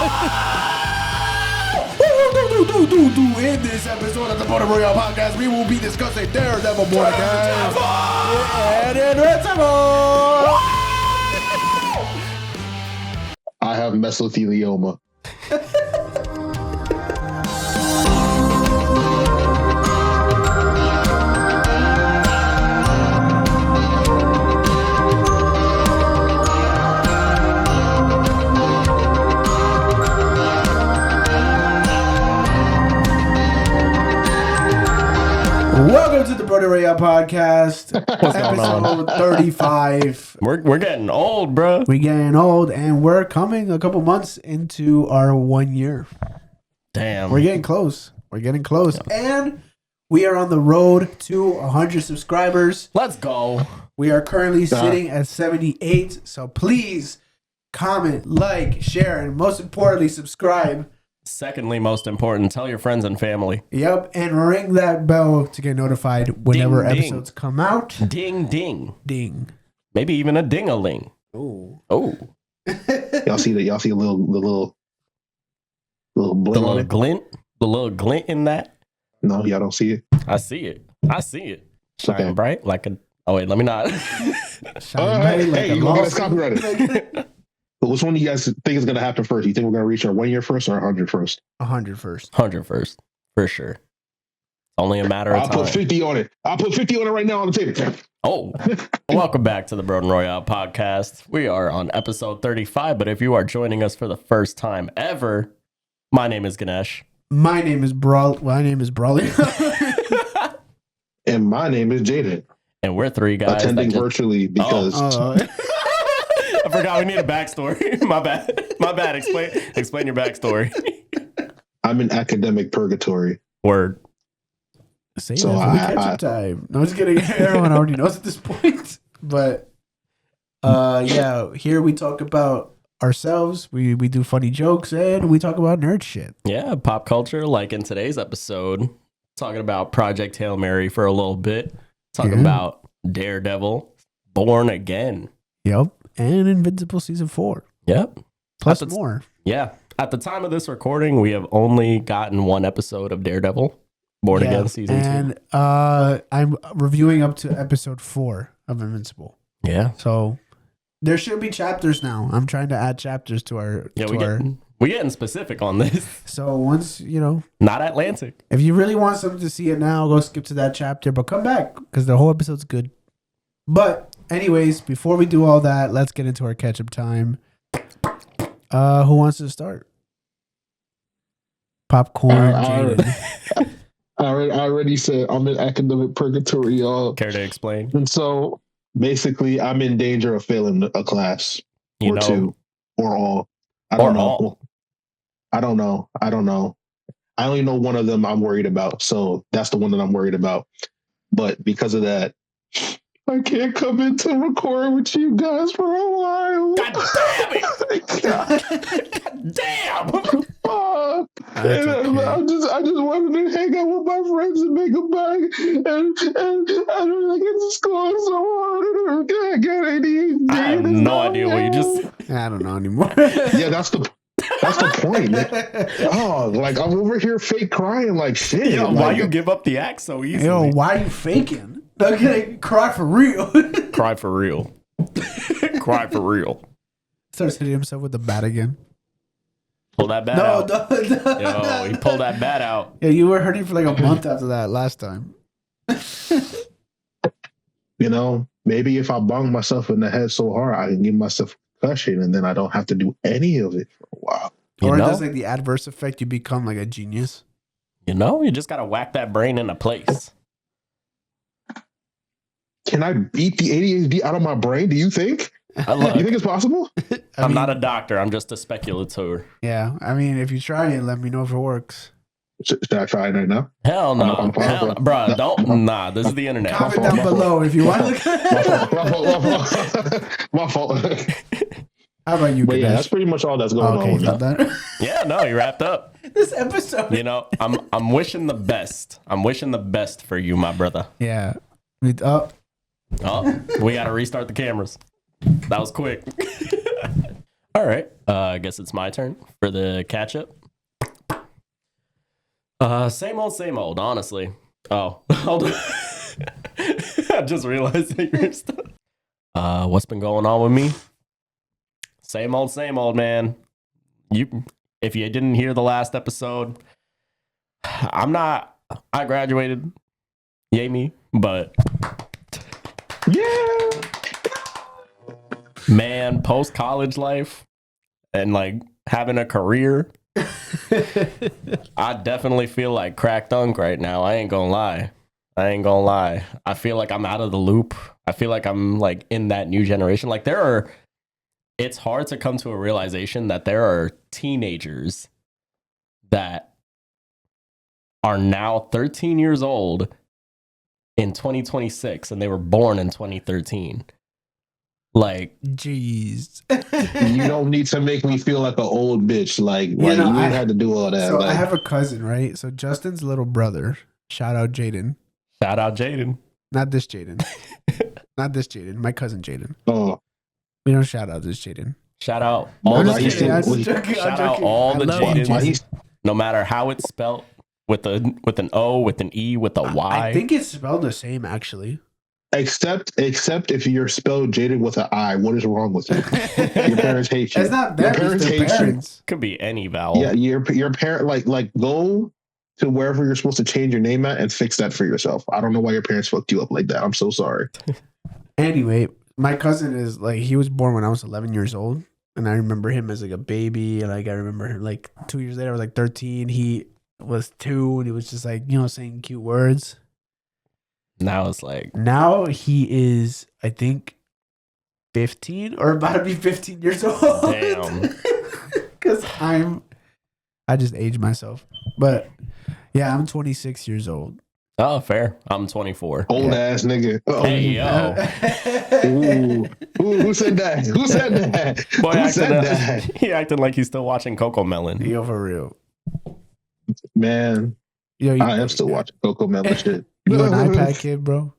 In this episode of the Brodent Royale podcast, we will be discussing Daredevil Born Again and INVINCIBLE. I have mesothelioma. Welcome to the Brodent Royale podcast, episode 35. We're getting old, bro. We're getting old, and we're coming a couple months into our 1 year. Damn. We're getting close. We're getting close. Yeah. And we are on the road to 100 subscribers. Let's go. We are currently sitting at 78. So please comment, like, share, and most importantly, subscribe. Secondly, most important, tell your friends and family. Yep. And ring that bell to get notified whenever ding, episodes come out. Ding, ding. Ding. Maybe even a ding-a-ling. Oh. Oh. Y'all see that? Y'all see the little glint? The little glint in that? No, y'all don't see it. I see it. Shining bright like a... Oh, wait, let me not. Shining bright like a you gonna get us copyrighted. But which one do you guys think is going to happen first? You think we're going to reach our 1 year first or 100 first? 100 first. 100 first. For sure. Only a matter of time. I'll put 50 on it. I'll put 50 on it right now on the table. Oh, welcome back to the Brodent Royale podcast. We are on episode 35, but if you are joining us for the first time ever, my name is Ganesh. My name is Braulio. And my name is Jaydon. And we're three guys attending virtually because I forgot we need a backstory. My bad. Explain your backstory. I'm in academic purgatory. Word. Same so Ketchup time. No, just kidding. Everyone already knows at this point. But yeah, here we talk about ourselves. We do funny jokes and we talk about nerd shit. Yeah, pop culture. Like in today's episode, talking about Project Hail Mary for a little bit. Talking about Daredevil Born Again. Yep. And Invincible Season 4. Yep. Plus more. Yeah. At the time of this recording, we have only gotten one episode of Daredevil Born Again Season 2. And I'm reviewing up to episode 4 of Invincible. Yeah. So there should be chapters now. I'm trying to add chapters to our... Yeah, we're getting specific on this. So once, Not Atlantic. If you really want something to see it now, go skip to that chapter. But come back, because the whole episode's good. But... anyways, before we do all that, let's get into our catch-up time. Who wants to start? Popcorn. I already said I'm in academic purgatory, y'all. Care to explain? And so, basically, I'm in danger of failing a class or two or all. I don't know. I don't know. I only know one of them I'm worried about, so that's the one that I'm worried about. But because of that, I can't come in to record with you guys for a while. God damn it! God damn! I just wanted to hang out with my friends and make a bag, and I don't get to school so hard. I got ADHD. I have no idea what you just. I don't know anymore. Yeah, that's the point. Oh, like I'm over here fake crying like shit. Yo, why you give up the act so easily? Yo, why are you faking? Okay, cry for real. Cry for real. Cry for real. Starts hitting himself with the bat again. Pull that bat out. No. Yo, he pulled that bat out. Yeah, you were hurting for like a month after that last time. Maybe if I bang myself in the head so hard, I can give myself a concussion and then I don't have to do any of it for a while. Or it does like the adverse effect, you become like a genius. You just got to whack that brain into place. Can I beat the ADHD out of my brain? Do you think? You think it's possible? I'm not a doctor. I'm just a speculator. Yeah. I mean, if you try it, let me know if it works. Should I try it right now? Hell no. Bro, don't. Nah, this is the internet. Comment down below if you want to look at it. My fault. How about you, But yeah, that's pretty much all that's going on. That. Yeah, no, you wrapped up. This episode. I'm wishing the best. I'm wishing the best for you, my brother. Yeah. Oh, we got to restart the cameras. That was quick. All right. I guess it's my turn for the catch-up. Same old, honestly. Oh, hold on. I just realized that you're stuff. What's been going on with me? Same old, man. If you didn't hear the last episode, I graduated. Yay me. But Yeah. man, post-college life and like having a career, I definitely feel like cracked dunk right now. I ain't gonna lie. I feel like I'm out of the loop. I feel like I'm like in that new generation. Like it's hard to come to a realization that there are teenagers that are now 13 years old in 2026 and they were born in 2013. Like, jeez. You don't need to make me feel like an old bitch. Like you ain't had to do all that. So like, I have a cousin, right? So Justin's little brother, shout out Jaydon. Not this Jaydon. Not this Jaydon. My cousin Jaydon. Oh. We don't shout out this Jaydon. Shout out all the Jaydons. Shout out all the Jaydons. No matter how it's spelled, with an O, with an E, with a Y. I think it's spelled the same, actually. Except if you're spelled Jaydon with an I. What is wrong with you? Your parents hate you. It's not them. It's their parents. Could be any vowel. Yeah, your parent like go to wherever you're supposed to change your name at and fix that for yourself. I don't know why your parents fucked you up like that. I'm so sorry. Anyway, my cousin is like, he was born when I was 11 years old, and I remember him as like a baby, and like I remember him like 2 years later I was like 13. He was 2 and he was just like, saying cute words. Now it's like, now he is, I think, 15 or about to be 15 years old. Damn. Because I just aged myself. But yeah, I'm 26 years old. Oh, fair. I'm 24. Old ass nigga. Oh. Hey, yo. Ooh, who said that? Who said that? Boy, who said that? He acting like he's still watching Coco Melon. Yo, for real. Man, Yo, I am still watching Coco Melon shit. You an iPad kid, bro?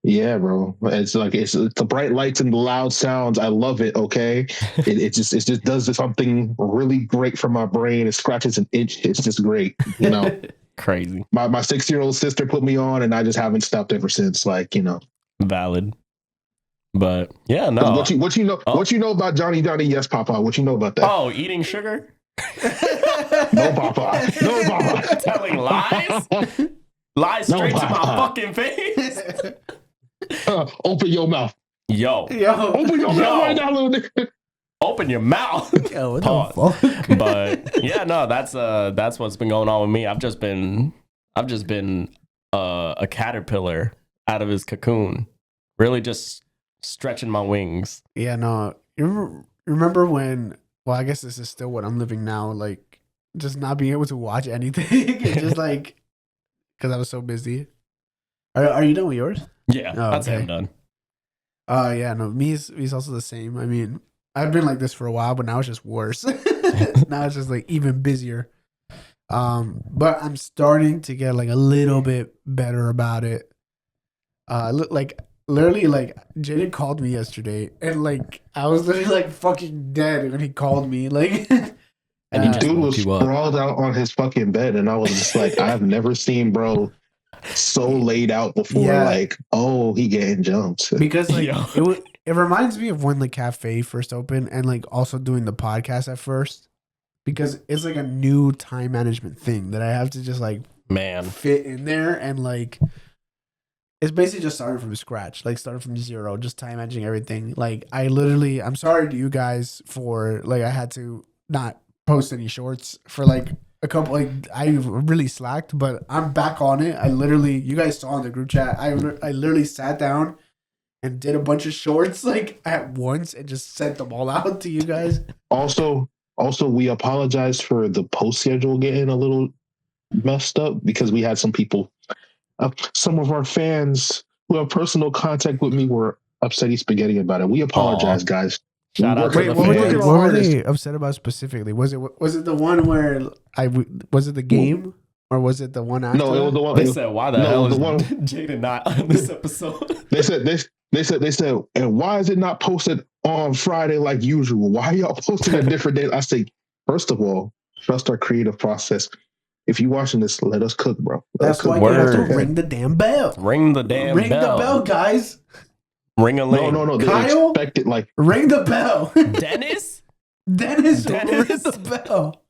Yeah, bro. It's like it's the bright lights and the loud sounds. I love it. Okay, it just does something really great for my brain. It scratches an itch. It's just great. Crazy. My 6-year-old sister put me on, and I just haven't stopped ever since. Like valid. But yeah, no. What you know? Oh. What you know about Johnny? Yes, Papa. What you know about that? Oh, eating sugar. No, Papa. No, Papa. Telling lies. Lies straight to my fucking face. Open your mouth. Yo. Open your mouth right now, little nigga. Open your mouth. Yo, what the fuck? But yeah, no, that's what's been going on with me. I've just been a caterpillar out of his cocoon. Really just stretching my wings. Yeah, no. You remember when, well, I guess this is still what I'm living now, like just not being able to watch anything. It's just like, because I was so busy. Are you done with yours? Yeah, that's it. I'm done. Yeah, no, me's also the same. I mean, I've been like this for a while, but now it's just worse. Now it's just like even busier. But I'm starting to get like a little bit better about it. Literally, like Jaydon called me yesterday, and like I was literally like fucking dead when he called me. Like, and the dude was sprawled out on his fucking bed, and I was just like, I've never seen bro so laid out before. Yeah. Like, oh, he getting jumped because like it reminds me of when the cafe first opened, and like also doing the podcast at first, because it's like a new time management thing that I have to just like fit in there, and like it's basically just starting from scratch, like starting from zero, just time managing everything. Like I'm sorry to you guys for like I had to not post any shorts for like a couple, like I really slacked, but I'm back on it. You guys saw in the group chat, I literally sat down and did a bunch of shorts like at once and just sent them all out to you guys. Also, we apologize for the post schedule getting a little messed up because we had some people, some of our fans who have personal contact with me were upsetty spaghetti about it. We apologize, guys. Shout out to the fans. What were they upset about specifically? Was it the one where was it the game? Or was it the one after? No, it was the one. They said, "Why the hell is Jaydon not on this episode?" They said, and why is it not posted on Friday like usual. Why are y'all posting a different day? I say, first of all, trust our creative process. If you watching this, let us cook, bro. That's why you have to ring the damn bell. Ring the damn bell. Ring the bell, guys. Ring a ling. No. Kyle, they expect it like ring the bell. Dennis, ring the bell.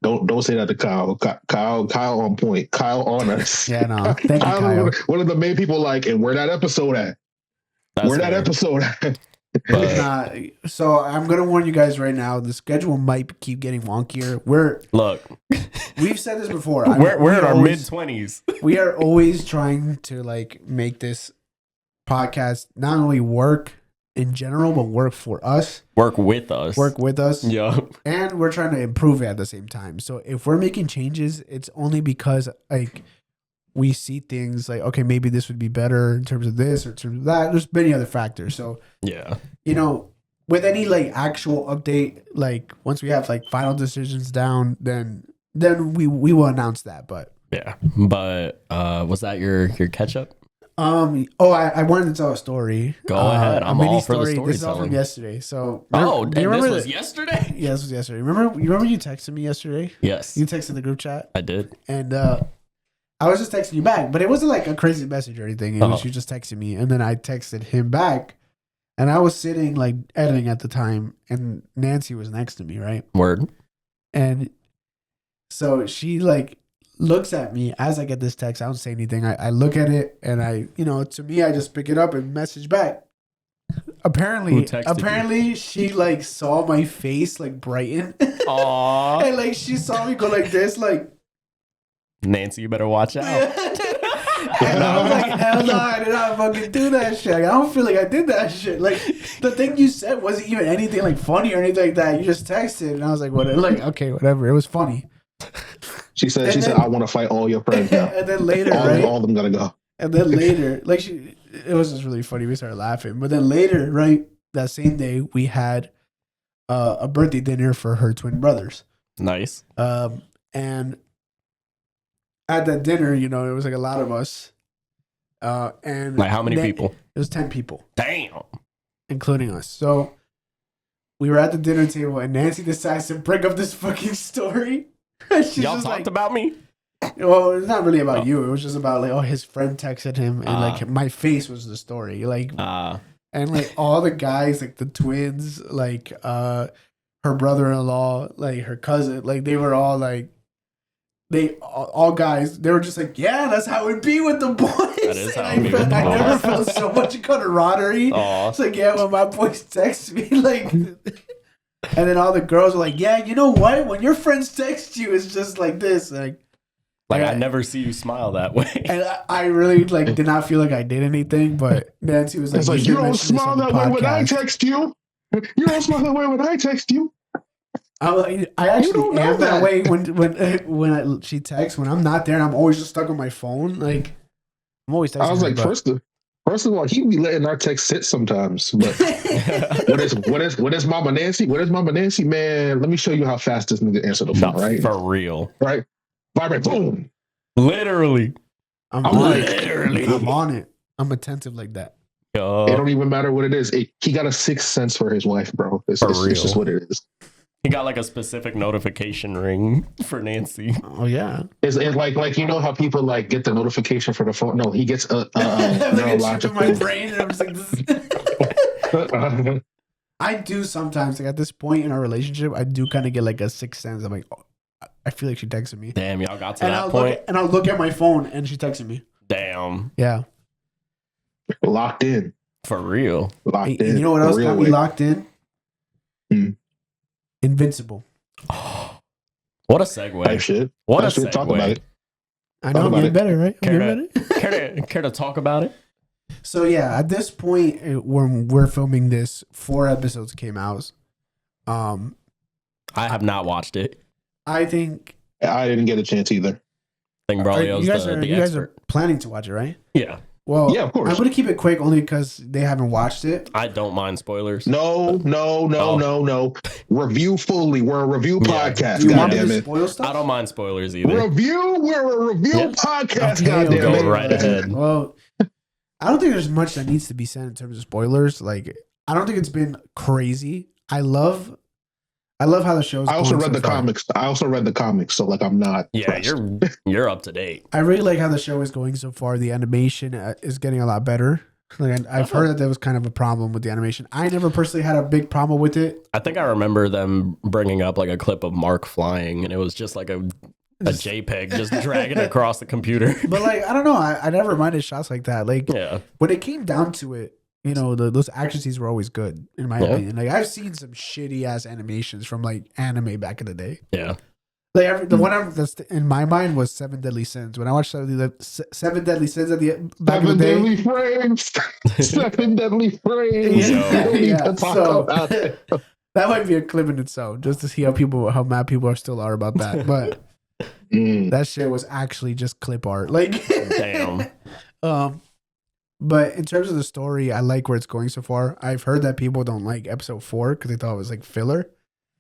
Don't say that to Kyle. Kyle on point. Kyle on us. Yeah, no. Thank you, Kyle. One of the main people like, and where that episode at? That episode at? So I'm gonna warn you guys right now. The schedule might keep getting wonkier. We've said this before. We're in our mid-20s. We are always trying to like make this podcast not only work in general, but work for us. Work with us. Yeah. And we're trying to improve it at the same time. So if we're making changes, it's only because like we see things like, okay, maybe this would be better in terms of this or in terms of that. There's many other factors. So yeah, with any like actual update, like once we have like final decisions down, then we will announce that. But yeah, was that your Ketchup? I wanted to tell a story. Go ahead. I'm all for the storytelling. This is all from yesterday. So this was yesterday? Yeah, this was yesterday. Remember you texted me yesterday? Yes. You texted the group chat? I did. And I was just texting you back, but it wasn't like a crazy message or anything. It was you just texting me, and then I texted him back, and I was sitting like editing at the time, and Nancy was next to me, right? Word. And so she like looks at me as I get this text. I don't say anything. I look at it, and to me, I just pick it up and message back. Apparently, she like saw my face like brighten. Aww. And like she saw me go like this, like. Nancy, you better watch out. And I was like, hell no, I did not fucking do that shit. I don't feel like I did that shit. Like, the thing you said wasn't even anything like funny or anything like that. You just texted, and I was like, whatever. Like, okay, whatever. It was funny. She said, I want to fight all your friends now. And then later, all of them gotta go. And then later, like, it was just really funny. We started laughing. But then later, right, that same day, we had a birthday dinner for her twin brothers. Nice. And at that dinner, it was like a lot of us. And like how many people? It was 10 people. Damn. Including us. So we were at the dinner table, and Nancy decides to bring up this fucking story. Y'all talked about me? Well, it's not really about you. It was just about like, his friend texted him, and like my face was the story. Like, and like all the guys, like the twins, like her brother-in-law, like her cousin, like they were all like, all guys, they were just like, yeah, that's how it be with the boys. That is how it be with the boys. I never felt so much camaraderie. It's like, yeah, when my boys text me, like, and then all the girls were like, yeah, you know what? When your friends text you, it's just like this, like I never see you smile that way. And I really like did not feel like I did anything, but Nancy was like, it's like, you don't smile that way when I text you. You don't smile that way when I text you. I actually am that way when she texts. When I'm not there, and I'm always just stuck on my phone. Like I'm always texting. I was like, first of all, he be letting our text sit sometimes. But what is Mama Nancy? What is Mama Nancy? Man, let me show you how fast this nigga answer the phone. Right, for real. Right, vibrate, boom. Literally, I'm on it. I'm attentive like that. It don't even matter what it is. He got a sixth sense for his wife, bro. It's just what it is. He got like a specific notification ring for Nancy. Oh yeah. It's like how people like get the notification for the phone. No, he gets a neurological. My brain, and I'm just like, I do sometimes, like at this point in our relationship, I do kind of get like a sixth sense. I'm like, I feel like she texted me. Damn, y'all got to that point. And I'll look at my phone, and she texted me. Damn. Yeah. Locked in. For real. Locked in. You know what else got me locked in? Invincible. What a segue. Shit. What a segue. Talk about it. I know, I'm getting better, right? Care to talk about it? So yeah, at this point when we're filming this, 4 episodes came out. I have not watched it. I think I didn't get a chance either. I think Braulio's you guys are planning to watch it, right? Yeah. Well, yeah, of course. I'm going to keep it quick only because they haven't watched it. I don't mind spoilers. No. Review fully. We're a review podcast. Do you want me to spoil stuff? I don't mind spoilers either. We're a review podcast. Okay, go right ahead. Well, I don't think there's much that needs to be said in terms of spoilers. Like, I don't think it's been crazy. I love how the show's I also going read so the far. comics. I also read the comics, so like I'm not. Yeah, pressed. you're up to date. I really like how the show is going so far. The animation is getting a lot better. Like, I've heard that there was kind of a problem with the animation. I never personally had a big problem with it. I think I remember them bringing up like a clip of Mark flying, and it was just like a JPEG just dragging across the computer. But like, I don't know. I never minded shots like that. Like, Yeah. when it came down to it, you know, those action scenes were always good in my opinion. Like, I've seen some shitty ass animations from like anime back in the day. Yeah. Like the one that's in my mind was Seven Deadly Sins. When I watched Seven Deadly Sins at the back in the day, Deadly frames. 7 deadly frames. So that might be a clip in itself, just to see how mad people are still are about that. But that shit was actually just clip art. Like, damn. But in terms of the story, I like where it's going so far. I've heard that people don't like episode 4 because they thought it was like filler.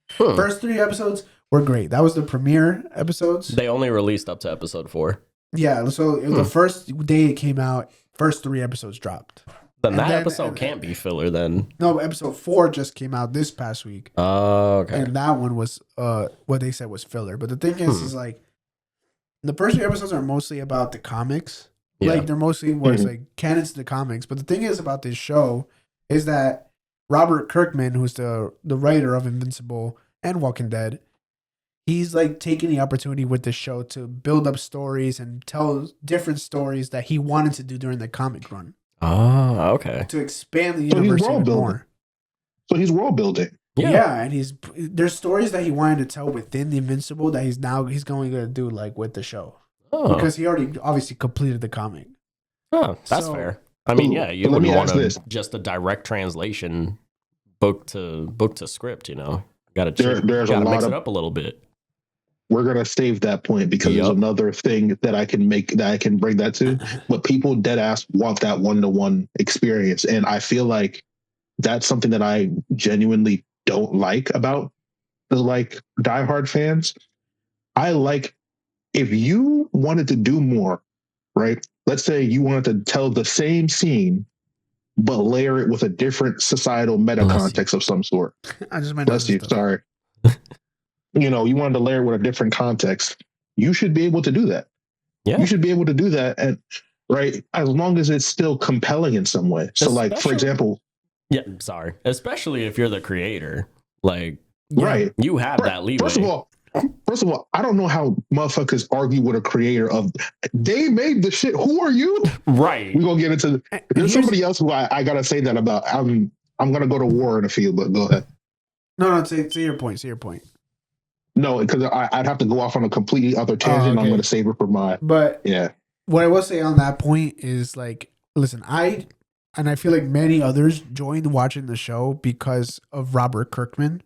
First 3 episodes were great. That was the premiere episodes. They only released up to episode 4. Yeah, so the first day it came out, first 3 episodes dropped. Then that episode can't be filler then. No, episode 4 just came out this past week. Oh, okay. And that one was what they said was filler. But the thing is like the first 3 episodes are mostly about the comics. Yeah. Like they're mostly where it's like canons to the comics. But the thing is about this show is that Robert Kirkman, who's the writer of Invincible and Walking Dead, he's like taking the opportunity with this show to build up stories and tell different stories that he wanted to do during the comic run. Oh, okay. To expand the universe even more. So he's world building. Yeah, and there's stories that he wanted to tell within the Invincible that he's going to do like with the show. Oh. Because he already obviously completed the comic. Oh, that's fair. I mean, yeah, you wouldn't want just a direct translation book to script, you know. Got to mix it up a little bit. We're gonna save that point because there's another thing that I can bring that to. But people dead ass want that 1-to-1 experience, and I feel like that's something that I genuinely don't like about the like diehard fans. I like if you wanted to do more, right? Let's say you wanted to tell the same scene, but layer it with a different societal meta context of some sort. I just might bless you. Sorry. You know, you wanted to layer it with a different context. You should be able to do that. Yeah. You should be able to do that, and right, as long as it's still compelling in some way. So, like, for example, especially if you're the creator, like, right, you have that leeway. First of all, I don't know how motherfuckers argue with a creator of they made the shit. Who are you? Right. We're gonna get into there's somebody else who I gotta say that about. I'm gonna go to war in a few, but go ahead. No, say your point. Say your point. No, because I'd have to go off on a completely other tangent. I'm gonna save it for my. But yeah, what I will say on that point is like, listen, I feel like many others joined watching the show because of Robert Kirkman.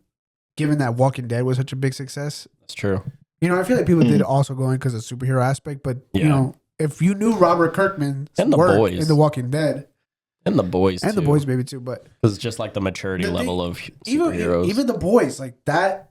Given that Walking Dead was such a big success. That's true. You know, I feel like people did also go in because of the superhero aspect, but you know, if you knew Robert Kirkman's and the work boys in The Walking Dead, and the boys, and the boys maybe too, but it's just like the maturity level of superheroes. Even the boys, like that.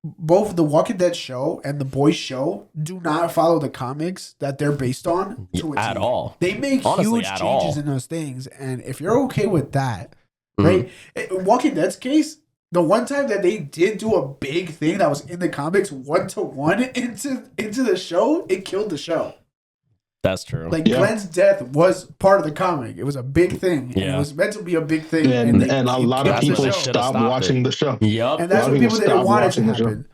Both the Walking Dead show and the Boys show do not follow the comics that they're based on at all. They make huge changes in those things, and if you're okay with that, right? In Walking Dead's case, the one time that they did do a big thing that was in the comics 1-to-1 into the show, it killed the show. That's true. Like Glenn's death was part of the comic. It was a big thing. Yeah. It was meant to be a big thing. And a lot of people stopped watching the show. Yep. And that's what people didn't want it to happen.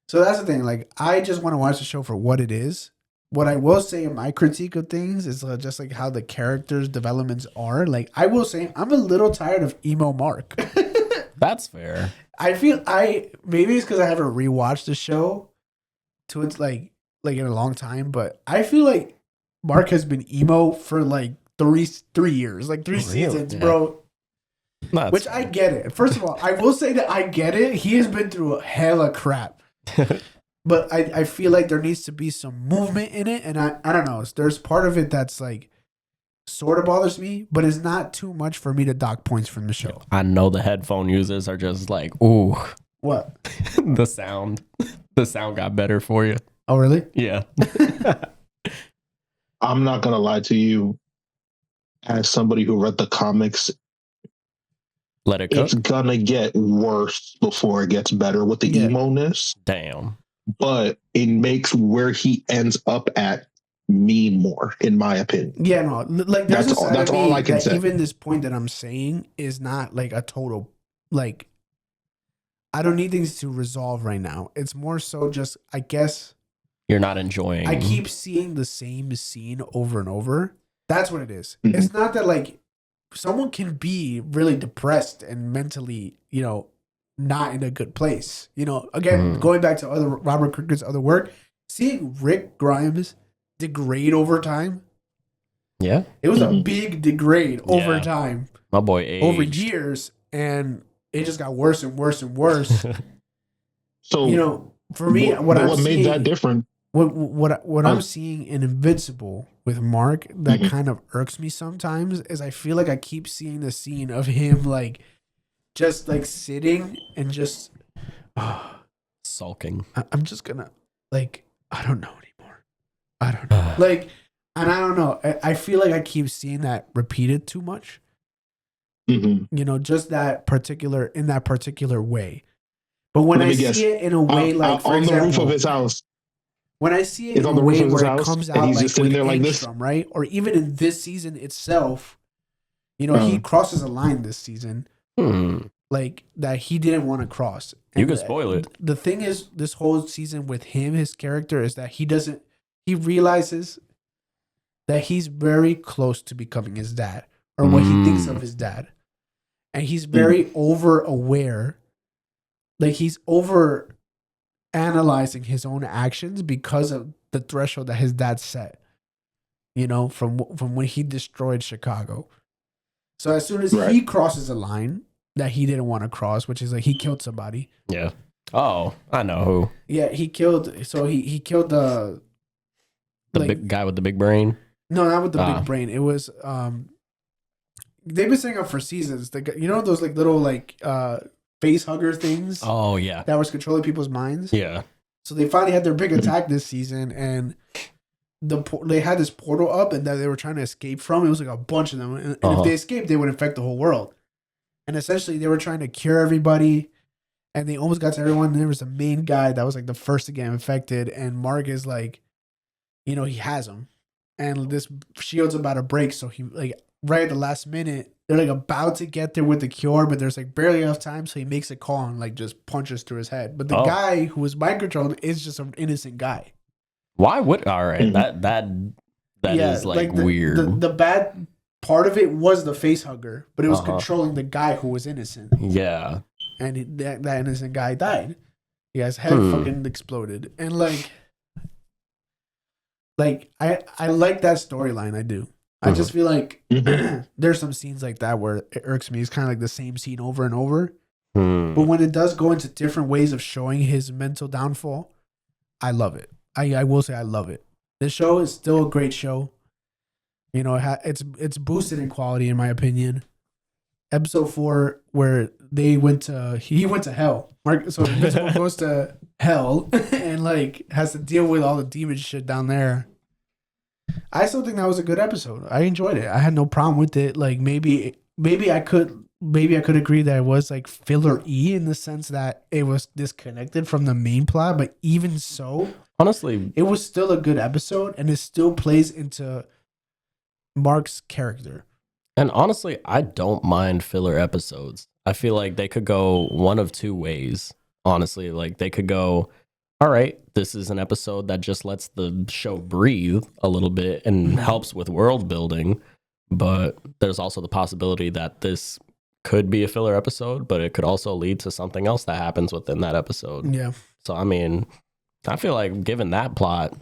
So that's the thing. Like, I just want to watch the show for what it is. What I will say in my critique of things is just like how the characters' developments are. Like, I will say I'm a little tired of emo Mark. That's fair. I feel maybe it's because I haven't rewatched the show to it's like in a long time, but I feel like Mark has been emo for like 3 years, like 3 seasons, bro. Which I get it. First of all, I will say that I get it. He has been through hella crap. But I feel like there needs to be some movement in it. And I don't know. There's part of it that's like sort of bothers me, but it's not too much for me to dock points from the show. I know the headphone users are just like, ooh. What? The sound got better for you. Oh, really? Yeah. I'm not going to lie to you. As somebody who read the comics, Let it cook. It's gonna get worse before it gets better with the emo-ness. Damn. But it makes where he ends up at mean more, in my opinion. Yeah, no, like there's that's all I can say. Even this point that I'm saying is not like a total, like, I don't need things to resolve right now. It's more so just, I guess, you're not enjoying. I keep seeing the same scene over and over. That's what it is. Mm-hmm. It's not that like someone can be really depressed and mentally, you know, not in a good place. You know, again, going back to other Robert Kirkman's other work, seeing Rick Grimes degrade over time. Yeah. It was a big degrade over time. My boy aged. Over years, and it just got worse and worse and worse. So, you know, for me, what made that different? What I'm seeing in Invincible with Mark that kind of irks me sometimes is I feel like I keep seeing the scene of him like just like sitting and just sulking. I'm just gonna like, I don't know anymore. I don't know. Like, and I don't know. I feel like I keep seeing that repeated too much. You know, just in that particular way. But when I see it in a way like, for on example, the roof of his house. When I see it in a way where it comes out like with Angstrom, right? Or even in this season itself, you know, he crosses a line this season, like that he didn't want to cross. And you can spoil it. The thing is, this whole season with him, his character is that he realizes that he's very close to becoming his dad, or what he thinks of his dad. And he's very over aware, like he's over analyzing his own actions because of the threshold that his dad set, you know, from when he destroyed Chicago. So as soon as he crosses a line that he didn't want to cross, which is like he killed somebody. Yeah. Oh, I know who. Yeah, he killed. So he killed the like, big guy with the big brain. No, not with the big brain. It was they've been saying up for seasons. You know those like little like face hugger things. Oh yeah, that was controlling people's minds. Yeah. So they finally had their big attack this season, and they had this portal up, and that they were trying to escape from. It was like a bunch of them, and if they escaped, they would infect the whole world. And essentially, they were trying to cure everybody, and they almost got to everyone. And there was the main guy that was like the first to get infected, and Mark is like, you know, he has him, and this shield's about to break, so he like right at the last minute. They're like about to get there with the cure, but there's like barely enough time, so he makes a call and like just punches through his head. But the guy who was mind controlled is just an innocent guy. Why would that is like weird. The bad part of it was the face hugger, but it was controlling the guy who was innocent. Yeah, and that innocent guy died. His head fucking exploded, and like I like that storyline. I do. I just feel like there's some scenes like that where it irks me. It's kind of like the same scene over and over. But when it does go into different ways of showing his mental downfall, I love it. I will say I love it. The show is still a great show. You know, it's boosted in quality in my opinion. Episode 4, where he went to hell. So Invincible goes to hell and like has to deal with all the demon shit down there. I still think that was a good episode. I enjoyed it. I had no problem with it. Like maybe I could agree that it was like filler in the sense that it was disconnected from the main plot, but even so, honestly, it was still a good episode, and it still plays into Mark's character. And honestly, I don't mind filler episodes. I feel like they could go one of two ways. Honestly, like they could go, all right, this is an episode that just lets the show breathe a little bit and helps with world building. But there's also the possibility that this could be a filler episode, but it could also lead to something else that happens within that episode. Yeah. So, I mean, I feel like given that plot,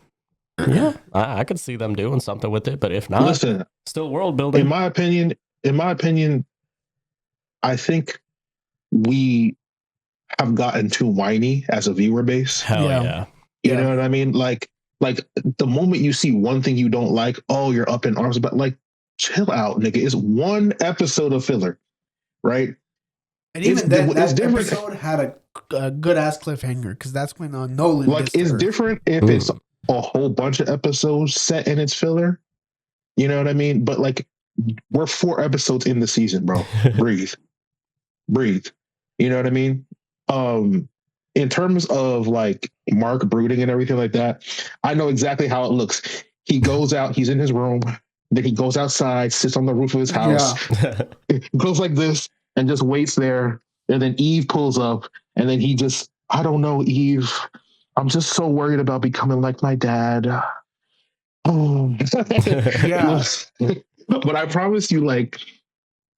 yeah, I could see them doing something with it. But if not, listen, still world building. In my opinion, I think we have gotten too whiny as a viewer base. Hell yeah. You know what I mean? Like the moment you see one thing you don't like, oh, you're up in arms about, like, chill out, nigga. It's one episode of filler, right? And even then, that episode had a good ass cliffhanger, because that's when Nolan. Like, it's different if it's a whole bunch of episodes set in its filler. You know what I mean? But like, we're 4 episodes in the season, bro. Breathe. breathe. You know what I mean? In terms of like Mark brooding and everything like that, I know exactly how it looks. He goes out, he's in his room, then he goes outside, sits on the roof of his house, goes like this, and just waits there. And then Eve pulls up, and then he just, I don't know, Eve, I'm just so worried about becoming like my dad. Oh, yeah. But I promise you, like,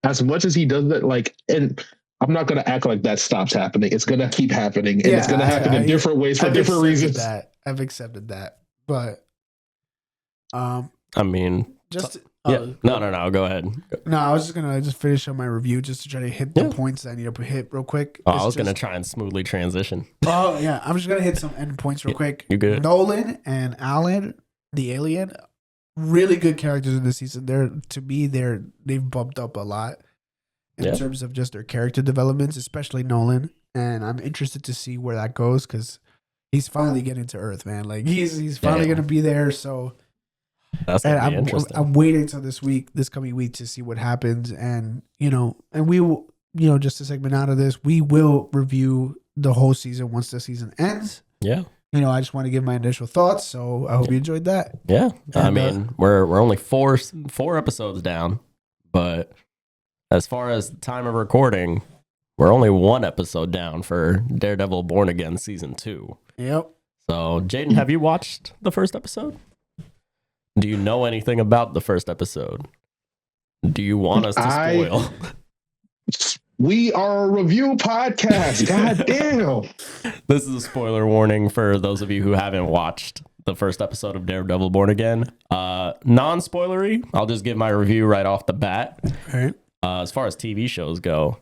as much as he does that, like, and I'm not going to act like that stops happening. It's going to keep happening, and it's going to happen in different ways for different reasons. I've accepted that, but I mean, just no, go ahead. No, I was just gonna finish on my review just to try to hit the points that I need to hit real quick. I was gonna try and smoothly transition. Oh yeah, I'm just gonna hit some end points real quick. You good? Nolan and Alan, the alien, really good characters in this season. They've bumped up a lot in terms of just their character developments, especially Nolan. And I'm interested to see where that goes because he's finally getting to Earth, man. Like he's finally gonna be there. So. That's gonna be interesting. I'm waiting until this coming week to see what happens, and we will, just a segment out of this, we will review the whole season once the season ends. Yeah. I just want to give my initial thoughts, so I hope you enjoyed that. Yeah, and, I mean, we're only four episodes down, but as far as time of recording, we're only one episode down for Daredevil Born Again season 2. Yep. So, Jaydon, have you watched the first episode? Do you know anything about the first episode? Do you want us to spoil? We are a review podcast. God damn. This is a spoiler warning for those of you who haven't watched the first episode of Daredevil Born Again. Non-spoilery, I'll just give my review right off the bat. All right. As far as TV shows go,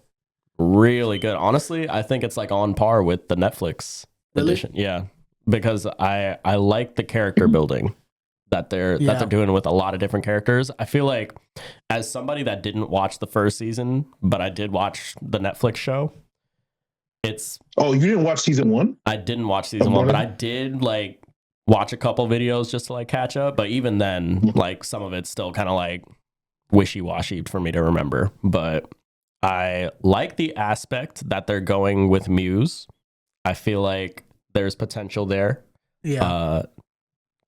really good. Honestly, I think it's like on par with the Netflix edition. Yeah, because I like the character building that they're doing with a lot of different characters. I feel like as somebody that didn't watch the first season, but I did watch the Netflix show, you didn't watch season 1? I didn't watch season 1, but I did like watch a couple videos just to like catch up. But even then, like some of it's still kind of like wishy-washy for me to remember. But I like the aspect that they're going with Muse. I feel like there's potential there. Yeah.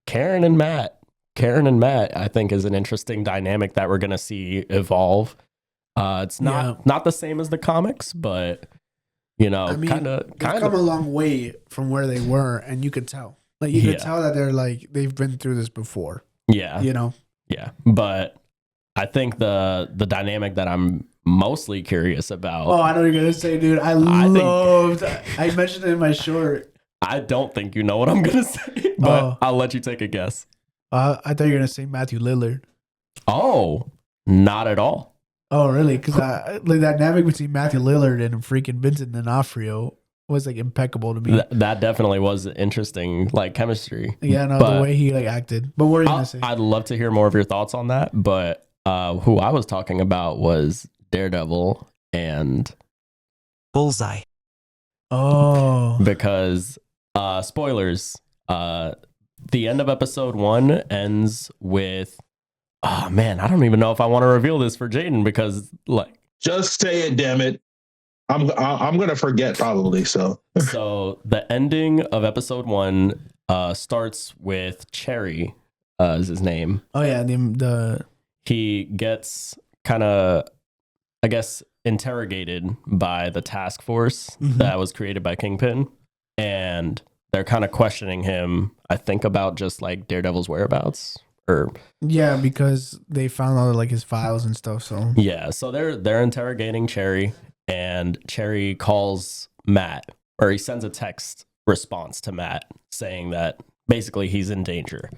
Karen and Matt, I think, is an interesting dynamic that we're gonna see evolve. It's not the same as the comics, but kind of come a long way from where they were, and you could tell. Like you could tell that they've been through this before. Yeah, Yeah, but I think the dynamic that I'm mostly curious about. Oh, I know what you're gonna say, dude. I mentioned it in my short. I don't think you know what I'm going to say, but I'll let you take a guess. I thought you were going to say Matthew Lillard. Oh, not at all. Oh, really? Because that dynamic between Matthew Lillard and freaking Vincent D'Onofrio was like impeccable to me. That definitely was interesting, like chemistry. Yeah, no, the way he like acted. But what are you going to say? I'd love to hear more of your thoughts on that, but who I was talking about was Daredevil and Bullseye. Oh. Because... spoilers. The end of episode 1 ends with. Oh man, I don't even know if I want to reveal this for Jaydon because, like, just say it, damn it. I'm gonna forget probably. So the ending of episode 1 starts with Cherry, is his name. Oh yeah, he gets kind of, I guess, interrogated by the task force that was created by Kingpin. And they're kind of questioning him, I think, about just like Daredevil's whereabouts. Because they found out like his files and stuff. So so they're interrogating Cherry, and Cherry calls Matt, or he sends a text response to Matt saying that basically he's in danger.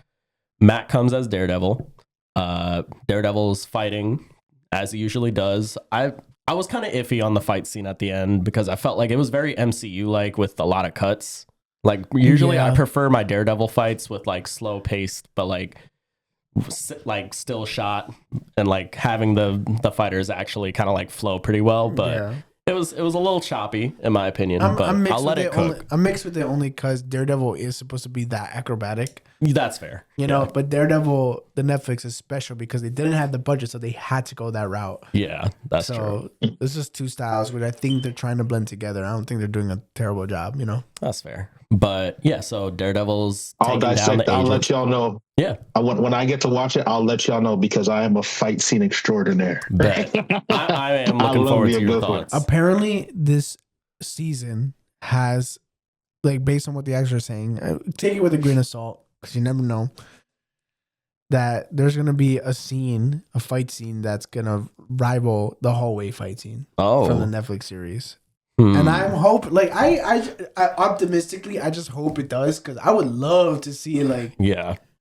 Matt comes as Daredevil. Daredevil's fighting as he usually does. I was kind of iffy on the fight scene at the end because I felt like it was very MCU-like with a lot of cuts. Like, usually I prefer my Daredevil fights with, like, slow paced, but, like still shot and, like, having the fighters actually kind of, like, flow pretty well. But It was a little choppy in my opinion, but I'll let it cook. I'm mixed with it only because Daredevil is supposed to be that acrobatic. That's fair. You know, but Daredevil, the Netflix is special because they didn't have the budget, so they had to go that route. Yeah, that's true. So this is two styles, which I think they're trying to blend together. I don't think they're doing a terrible job, you know? That's fair. But yeah, so Daredevil's I'll dissect. I'll let y'all know. Yeah. When I get to watch it, I'll let y'all know because I am a fight scene extraordinaire. Bet. I am looking forward to your thoughts. Apparently, this season has, like, based on what the actors are saying, take it with a grain of salt because you never know, that there's going to be a fight scene that's going to rival the hallway fight scene from the Netflix series. And I'm hoping, like, I optimistically, I just hope it does because I would love to see, like,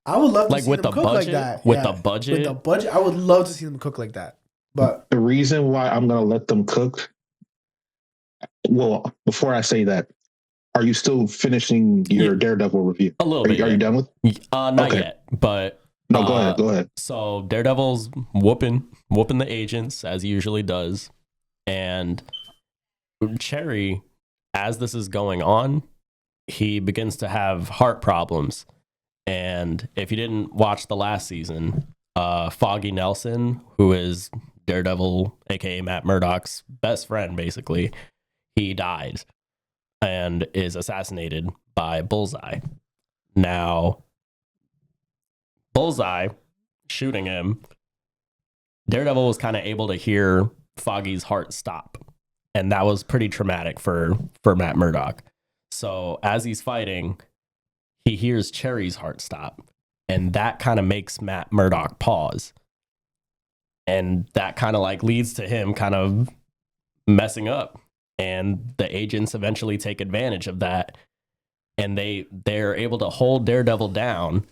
I would love to see them cook like that. With the budget, I would love to see them cook like that. But the reason why I'm gonna let them cook, well, before I say that, are you still finishing your Daredevil review? A little bit. Are you done with? Not yet, but no. Go ahead. So Daredevil's whooping the agents as he usually does, and Cherry, as this is going on, he begins to have heart problems. And if you didn't watch the last season, Foggy Nelson, who is Daredevil, aka Matt Murdock's best friend, basically, he died and is assassinated by Bullseye. Now, Bullseye shooting him, Daredevil was kind of able to hear Foggy's heart stop. And that was pretty traumatic for Matt Murdock. So as he's fighting, he hears Cherry's heart stop. And that kind of makes Matt Murdock pause. And that kind of like leads to him kind of messing up. And the agents eventually take advantage of that. And they're able to hold Daredevil down.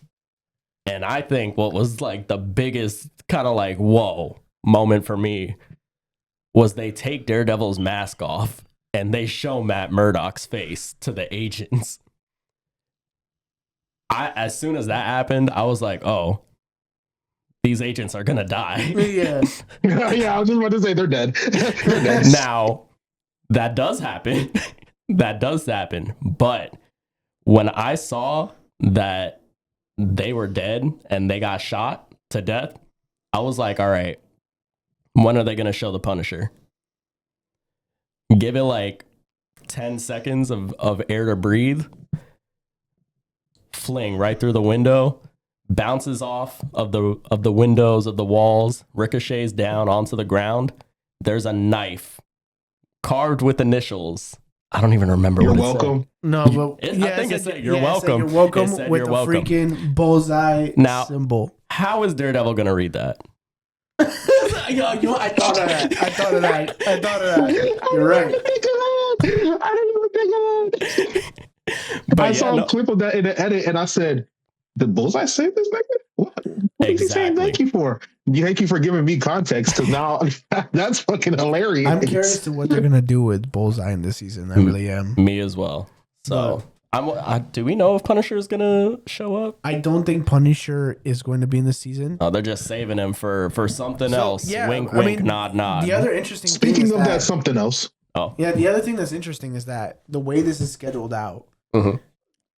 And I think what was like the biggest kind of like, whoa moment for me was they take Daredevil's mask off and they show Matt Murdock's face to the agents. As soon as that happened, I was like, oh, these agents are going to die. Yeah. Yeah, I was just about to say they're dead. They're dead. Now, that does happen. That does happen. But when I saw that they were dead and they got shot to death, I was like, all right, when are they going to show the Punisher? Give it like 10 seconds of air to breathe. Fling right through the window. Bounces off of the windows of the walls. Ricochets down onto the ground. There's a knife carved with initials. I don't even remember You're what welcome. it said. No, but I think it said you're welcome. You're welcome It said with you're the welcome. freaking bullseye symbol. How is Daredevil going to read that? I thought of that. You're right. I didn't even think of that. I saw a clip of that in the edit and I said, did Bullseye say this nigga? What is he saying thank you for? Thank you for giving me context because now that's fucking hilarious. I'm curious to what they're going to do with Bullseye in this season. I really am. Me as well. So... do we know if Punisher is gonna show up? I don't think Punisher is going to be in this season. Oh, they're just saving him for something else. Yeah, wink, wink, nod, nod. The other interesting Speaking of that, something else. Oh, yeah. The other thing that's interesting is that the way this is scheduled out, mm-hmm.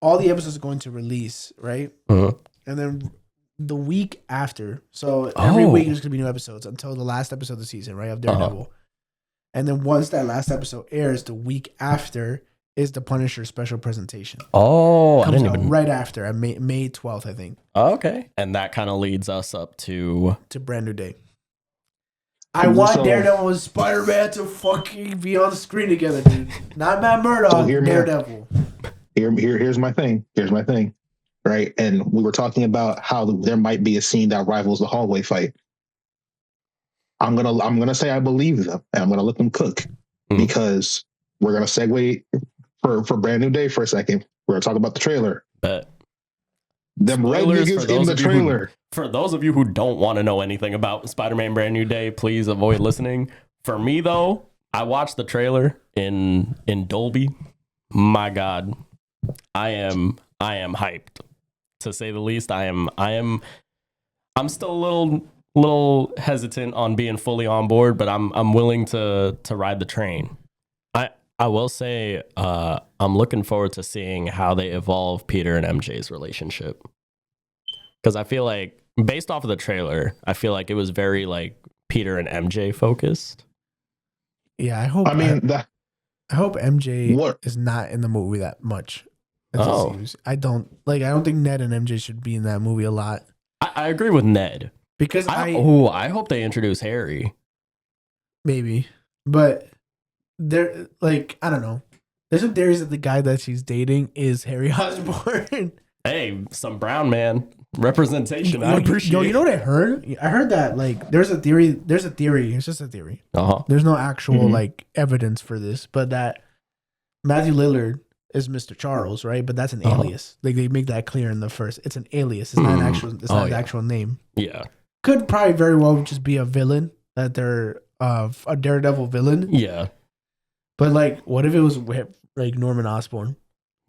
all the episodes are going to release, right? Mm-hmm. And then the week after, so every week there's gonna be new episodes until the last episode of the season, right? Of Daredevil. And then once that last episode airs, the week after is the Punisher special presentation. Oh, I didn't even right after at May 12th, I think. Oh, okay, and that kind of leads us up to Brand New Day. I want Daredevil and Spider-Man to fucking be on the screen together, dude. Not Matt Murdock, Daredevil. Here's my thing. Right, and we were talking about how there might be a scene that rivals the hallway fight. I'm gonna say I believe them, and I'm gonna let them cook because we're gonna segue. For Brand New Day for a second, we're gonna talk about the trailer. Bet. Them red niggas in the trailer. For those of you who don't want to know anything about Spider-Man Brand New Day, please avoid listening. For me though, I watched the trailer in Dolby. My God, I am hyped, to say the least. I'm still a little hesitant on being fully on board, but I'm willing to ride the train. I will say, I'm looking forward to seeing how they evolve Peter and MJ's relationship. Because I feel like, based off of the trailer, I feel like it was very like Peter and MJ focused. Yeah, I hope. I mean, I hope MJ is not in the movie that much. Oh. It seems. I don't think Ned and MJ should be in that movie a lot. I agree with Ned. Because I hope they introduce Harry. Maybe. But there, like, I don't know. There's some theories that the guy that she's dating is Harry Osborn. Hey, some brown man representation. I appreciate. Yo, you know what I heard? I heard that like there's a theory. It's just a theory. There's no actual like evidence for this, but that Matthew Lillard is Mr. Charles, right? But that's an alias. Like they make that clear in the first. It's an alias. It's not an actual. It's not an actual name. Yeah. Could probably very well just be a villain that they're a Daredevil villain. Yeah. But like, what if it was like Norman Osborn?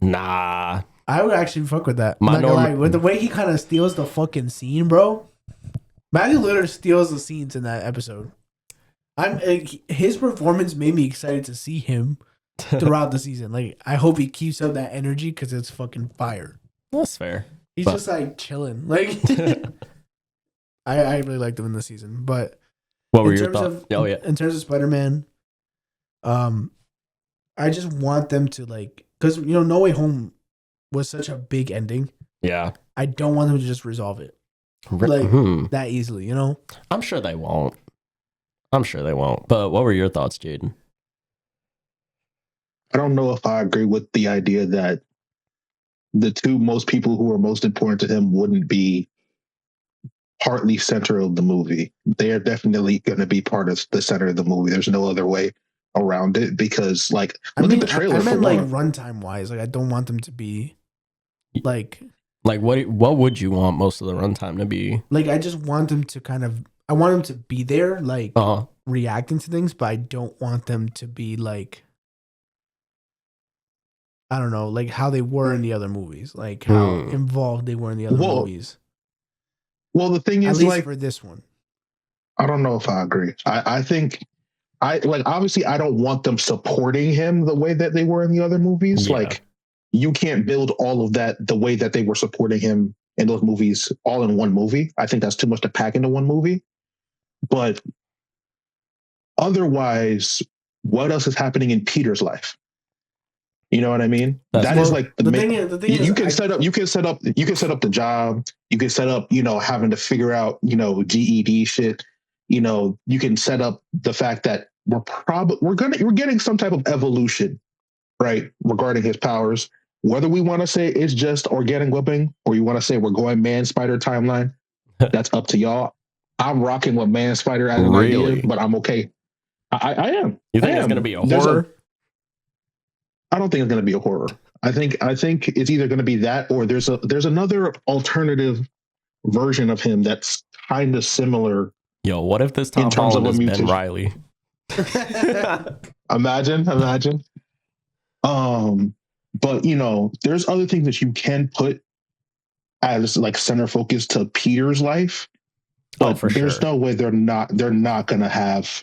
Nah. I would actually fuck with that. With the way he kind of steals the fucking scene, bro. Matthew Lillard steals the scenes in that episode. His performance made me excited to see him throughout the season. Like, I hope he keeps up that energy because it's fucking fire. That's fair. He's just like chilling. Like, I really liked him in the season. But what were your thoughts? In terms of Spider-Man, I just want them to like, because No Way Home was such a big ending. Yeah. I don't want them to just resolve it like that easily, I'm sure they won't. But what were your thoughts, Jaydon? I don't know if I agree with the idea that the two most people who are most important to him wouldn't be partly center of the movie. They are definitely going to be part of the center of the movie. There's no other way around it because, like, look at the trailer. I meant like runtime wise. Like, I don't want them to be like what would you want most of the runtime to be? Like, I just want them to I want them to be there, like reacting to things, but I don't want them to be like, I don't know, like how they were in the other movies, like how involved they were in the other movies. Well, the thing is, at least like, for this one, I don't know if I agree. I think obviously I don't want them supporting him the way that they were in the other movies. Yeah. Like, you can't build all of that the way that they were supporting him in those movies all in one movie. I think that's too much to pack into one movie. But otherwise, what else is happening in Peter's life? You know what I mean? That is like the thing. You can set up the job. You can set up, having to figure out, GED shit. You can set up the fact that we're getting some type of evolution, right, regarding his powers. Whether we want to say it's just organic weapon or you want to say we're going man spider timeline, that's up to y'all. I'm rocking with man spider as an idea, but I'm okay. I am. You think it's going to be a horror? I don't think it's going to be a horror. I think it's either going to be that or there's another alternative version of him that's kind of similar. Yo, what if this Tom Holland is Ben Reilly? Imagine. But there's other things that you can put as like center focus to Peter's life. But there's no way they're not gonna have.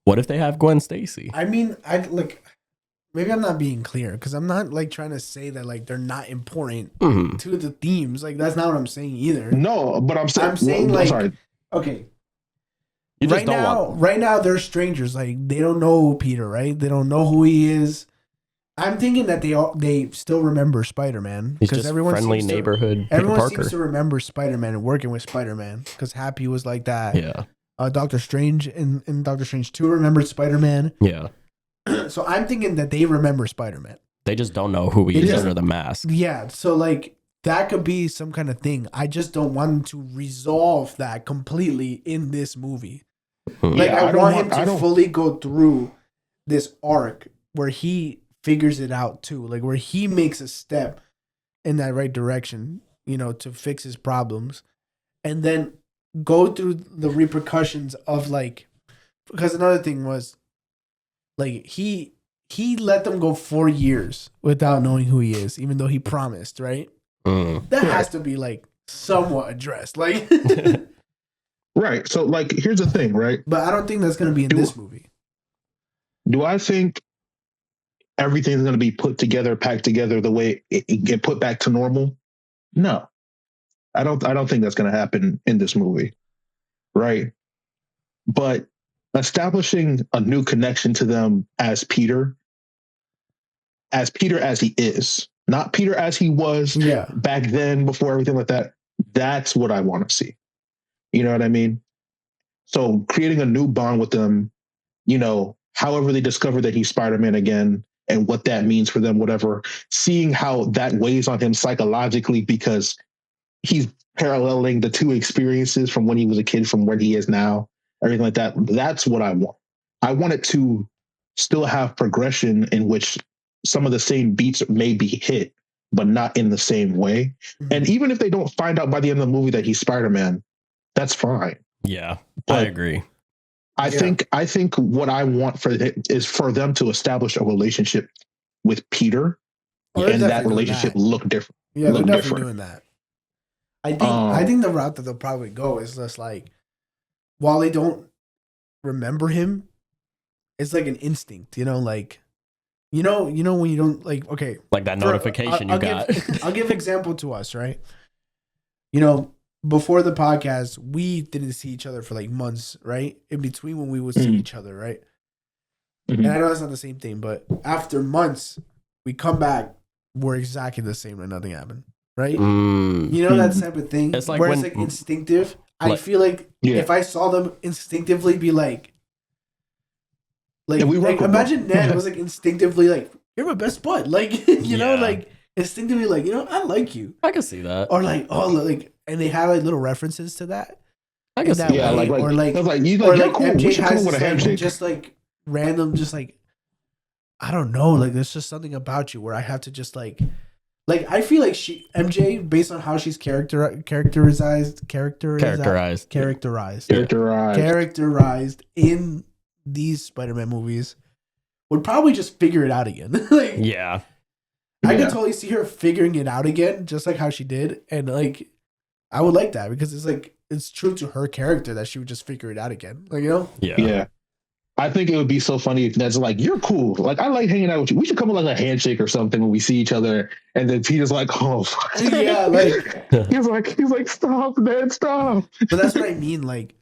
What if they have Gwen Stacy? I mean, maybe I'm not being clear because I'm not like trying to say that like they're not important to the themes. Like, that's not what I'm saying either. No, but I'm saying like, sorry. Okay. Right now they're strangers. Like, they don't know Peter, right? They don't know who he is. I'm thinking that they still remember Spider-Man because everyone friendly neighborhood. Everyone seems to remember Spider-Man and working with Spider-Man because Happy was like that. Yeah. Doctor Strange in Doctor Strange 2 remembered Spider-Man. Yeah. So I'm thinking that they remember Spider-Man. They just don't know who he is under the mask. Yeah. So like that could be some kind of thing. I just don't want them to resolve that completely in this movie. Like, I want him to fully go through this arc where he figures it out too, like where he makes a step in that right direction, to fix his problems, and then go through the repercussions of like, because another thing was like he let them go 4 years without knowing who he is, even though he promised, right? That has to be like somewhat addressed, like. Right. So like, here's the thing, right? But I don't think that's going to be in this movie. Do I think everything's going to be put together, packed together the way it get put back to normal. No, I don't think that's going to happen in this movie, right? But establishing a new connection to them as Peter as he is, not Peter as he was back then before everything like that. That's what I want to see. You know what I mean? So creating a new bond with them, you know, however they discover that he's Spider-Man again and what that means for them, whatever, seeing how that weighs on him psychologically because he's paralleling the two experiences from when he was a kid from where he is now, everything like that. That's what I want. I want it to still have progression in which some of the same beats may be hit, but not in the same way. Mm-hmm. And even if they don't find out by the end of the movie that he's Spider-Man, that's fine. Yeah, but I agree. I think what I want is for them to establish a relationship with Peter, and that relationship look different. Yeah, they're definitely doing that. I think the route that they'll probably go is just like, while they don't remember him, it's like an instinct, you know, like, you know when you don't like, okay, like that notification you got. I'll give example to us, right? You know, before the podcast, we didn't see each other for like months, right? In between when we would see each other, right? Mm-hmm. And I know that's not the same thing, but after months, we come back, we're exactly the same, and nothing happened, right? You know that type of thing, it's like where it's like instinctive. I feel like if I saw them instinctively be like imagine Ned was like instinctively like, you're my best bud, like you know, like instinctively like, you know, I like you. I can see that. Or like, oh, like, and they have like little references to that. I can see that. Yeah, like cool. MJ has with a handshake. Just like random, just like, I don't know, like there's just something about you where I have to just like I feel like MJ, based on how she's characterized in these Spider-Man movies, would probably just figure it out again. Like, yeah. I could totally see her figuring it out again, just like how she did. And like, I would like that because it's like, it's true to her character that she would just figure it out again. Like, you know? Yeah. I think it would be so funny if Ned's like, you're cool. Like, I like hanging out with you. We should come with like a handshake or something when we see each other. And then Peter's like, oh, fuck. Yeah. Like, he's like, stop, Ned, stop. But that's what I mean. Like,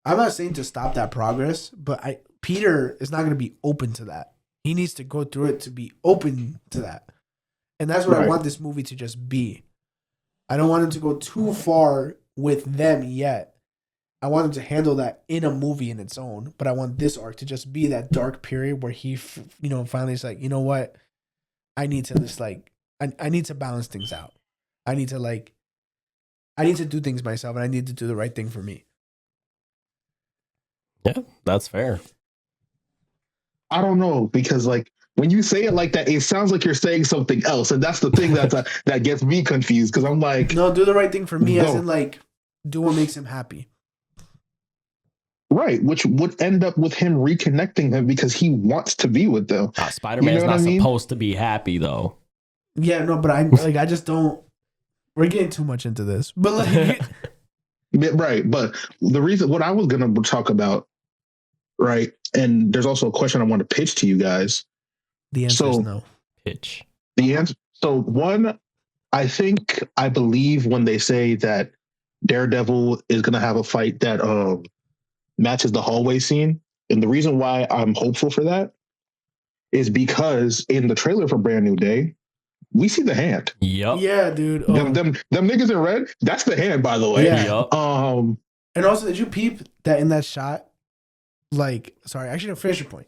I'm not saying to stop that progress, but Peter is not going to be open to that. He needs to go through it to be open to that. And that's what I want this movie to just be. I don't want him to go too far with them yet. I want him to handle that in a movie in its own, but I want this arc to just be that dark period where he, finally is like, you know what? I need to just like, I need to balance things out. I need to do things myself, and I need to do the right thing for me. Yeah, that's fair. I don't know, because like when you say it like that, it sounds like you're saying something else, and that's the thing that gets me confused, because I'm like, no, do the right thing for me, as in like do what makes him happy. Right, which would end up with him reconnecting them because he wants to be with them. Spider-Man's not supposed to be happy though. Yeah, no, but I just don't. We're getting too much into this, but like, right. But the reason, what I was gonna talk about, right, and there's also a question I want to pitch to you guys. The answer is no. Pitch. The answer. So one, I believe when they say that Daredevil is gonna have a fight that matches the hallway scene. And the reason why I'm hopeful for that is because in the trailer for Brand New Day, we see the hand. Yep. Yeah, dude. Oh. Them niggas in red, that's the hand, by the way. Yeah. Yep. And also, did you peep that in that shot? Like, sorry, actually, finish your point.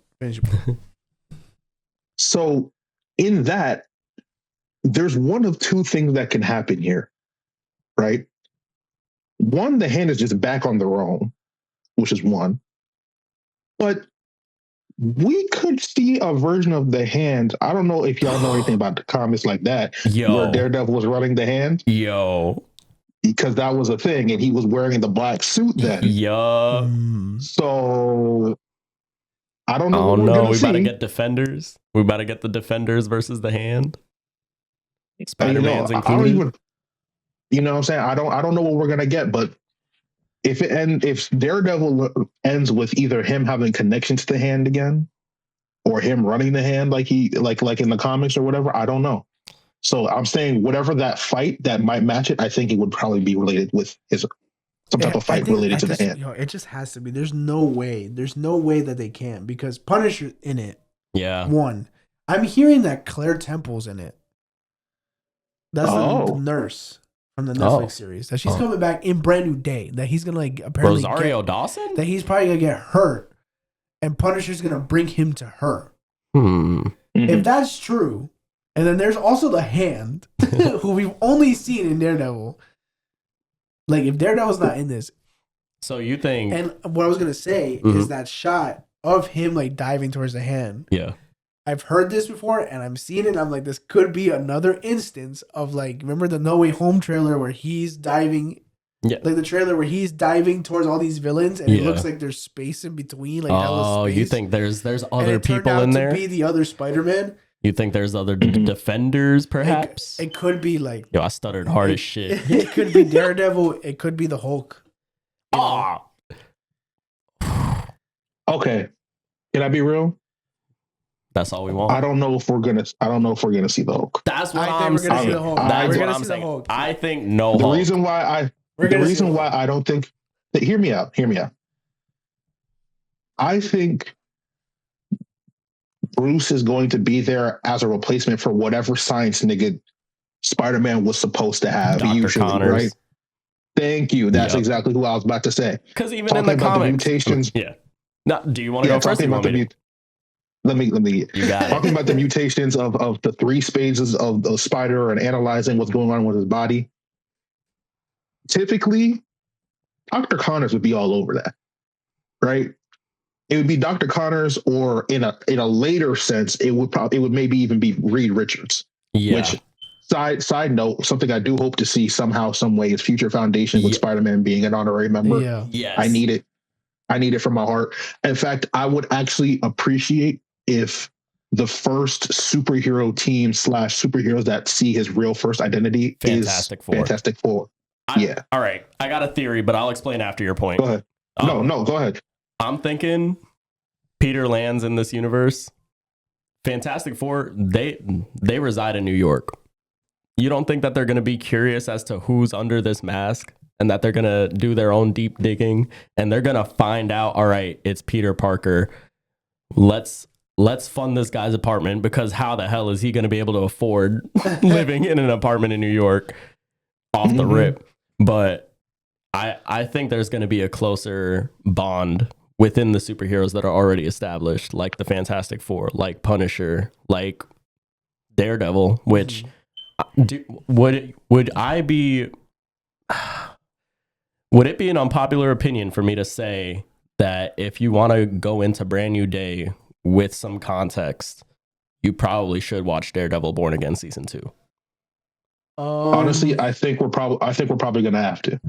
So in that, there's one of two things that can happen here, right? One, the hand is just back on their own, which is one. But we could see a version of the hand. I don't know if y'all know anything about the comics like that, where Daredevil was running the hand. Because that was a thing, and he was wearing the black suit then. So I don't know. We about to get Defenders. We about to get the Defenders versus the hand. Spider-Man's included. You know what I'm saying? I don't know what we're gonna get, but if Daredevil ends with either him having connection to the hand again, or him running the hand like in the comics or whatever. I don't know. So I'm saying whatever that fight that might match it, I think it would probably be related with some type of fight related to the hand. It just has to be. There's no way that they can, because Punisher in it. Yeah. One, I'm hearing that Claire Temple's in it. That's the nurse from the Netflix series. That she's coming back in Brand New Day. That he's gonna apparently Rosario Dawson. That he's probably gonna get hurt, and Punisher's gonna bring him to her. If that's true, and then there's also the Hand, who we've only seen in Daredevil. Like, if Daredevil's not in this. So you think... And what I was going to say is that shot of him, diving towards the Hand. Yeah. I've heard this before, and I'm seeing it, and I'm like, this could be another instance of, remember the No Way Home trailer where he's diving... Yeah. The trailer where he's diving towards all these villains, and it looks like there's space in between, hella space. You think there's other people in there? To be the other Spider-Man. You think there's other defenders, perhaps? It could be Yo, I stuttered hard as shit. It could be Daredevil. It could be the Hulk. Okay. Can I be real? That's all we want. I don't know if we're gonna see the Hulk. That's what I'm saying. See the Hulk. That's what I'm saying. I think no Hulk. The reason why I don't think... Hear me out. I think Bruce is going to be there as a replacement for whatever science nigga Spider-Man was supposed to have. Dr. Usually, Connors. right? Thank you. That's exactly who I was about to say. Because even in the comics, mutations. Yeah. Now, do you want to go first? Let me. You got it. Talking about the mutations of the 3 phases of the spider and analyzing what's going on with his body. Typically, Dr. Connors would be all over that, right? It would be Dr. Connors, or in a later sense, it would maybe even be Reed Richards. Yeah. Which side note, something I do hope to see somehow, some way is Future Foundation with Spider-Man being an honorary member. Yeah. Yes. I need it from my heart. In fact, I would actually appreciate if the first superhero team / superheroes that see his real first identity Fantastic Four. Fantastic Four. All right. I got a theory, but I'll explain after your point. Go ahead. No, go ahead. I'm thinking Peter lands in this universe. Fantastic Four, they reside in New York. You don't think that they're going to be curious as to who's under this mask, and that they're going to do their own deep digging, and they're going to find out, all right, it's Peter Parker. Let's fund this guy's apartment, because how the hell is he going to be able to afford living in an apartment in New York off the rip? But I think there's going to be a closer bond within the superheroes that are already established, like the Fantastic Four, like Punisher, like Daredevil, which would it be an unpopular opinion for me to say that if you want to go into Brand New Day with some context, you probably should watch Daredevil Born Again season 2? Honestly, I think we're probably gonna have to.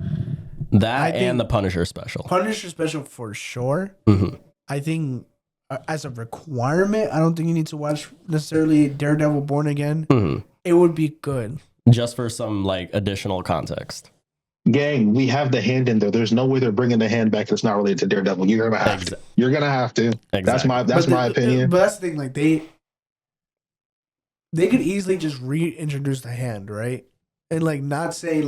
That and the Punisher special. Punisher special for sure. Mm-hmm. I think as a requirement, I don't think you need to watch necessarily Daredevil Born Again. Mm-hmm. It would be good. Just for some additional context. Gang, we have the Hand in there. There's no way they're bringing the Hand back that's not related to Daredevil. You're gonna have to. You're gonna have to. Exactly. That's my opinion. But that's the thing. They could easily just reintroduce the Hand, right? And not say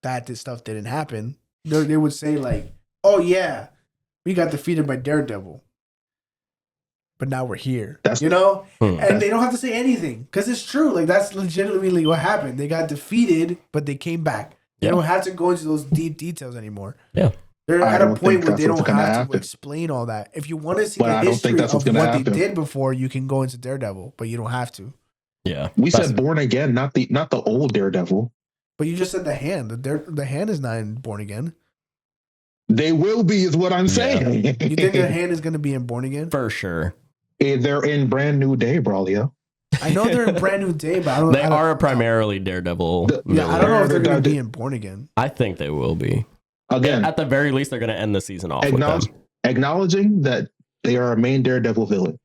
that this stuff didn't happen. They would say oh yeah, we got defeated by Daredevil, but now we're here. And they don't have to say anything, because it's true. That's legitimately what happened. They got defeated, but they came back. They don't have to go into those deep details anymore. Yeah. They're at a point where they don't have to explain all that. If you want to see the history of what they did before, you can go into Daredevil, but you don't have to. Yeah. We said Born Again, not the old Daredevil. But you just said the Hand. The Hand is not in Born Again. They will be, is what I'm saying. You think the Hand is going to be in Born Again? For sure. They're in Brand New Day, Braulio. I know they're in Brand New Day, but I don't. They are primarily Daredevil. I don't know if they're going to be in Born Again. I think they will be. Again, at the very least, they're going to end the season off with them. Acknowledging that they are a main Daredevil villain,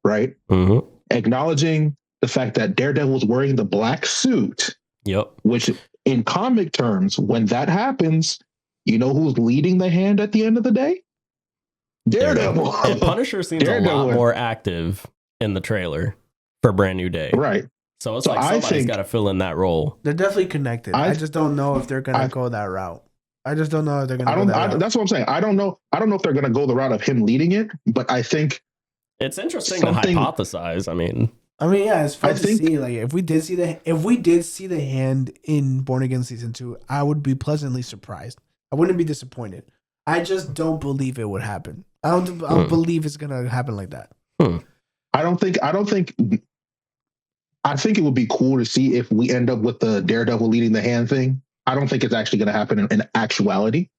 right? Mm-hmm. Acknowledging the fact that Daredevil is wearing the black suit. Yep. Which, in comic terms, when that happens, you know who's leading the Hand at the end of the day? Daredevil. And Punisher seems a lot more active in the trailer for Brand New Day. Right. So it's like somebody's got to fill in that role. They're definitely connected. I just don't know if they're gonna go that route. I just don't know if they're gonna go that route. That's what I'm saying. I don't know if they're gonna go the route of him leading it, but I think it's interesting to hypothesize. I mean, yeah, it's fun to see. Like, if we did see the hand in Born Again season 2, I would be pleasantly surprised. I wouldn't be disappointed. I just don't believe it would happen. I don't believe it's gonna happen like that. I think it would be cool to see if we end up with the Daredevil leading the hand thing. I don't think it's actually going to happen in actuality.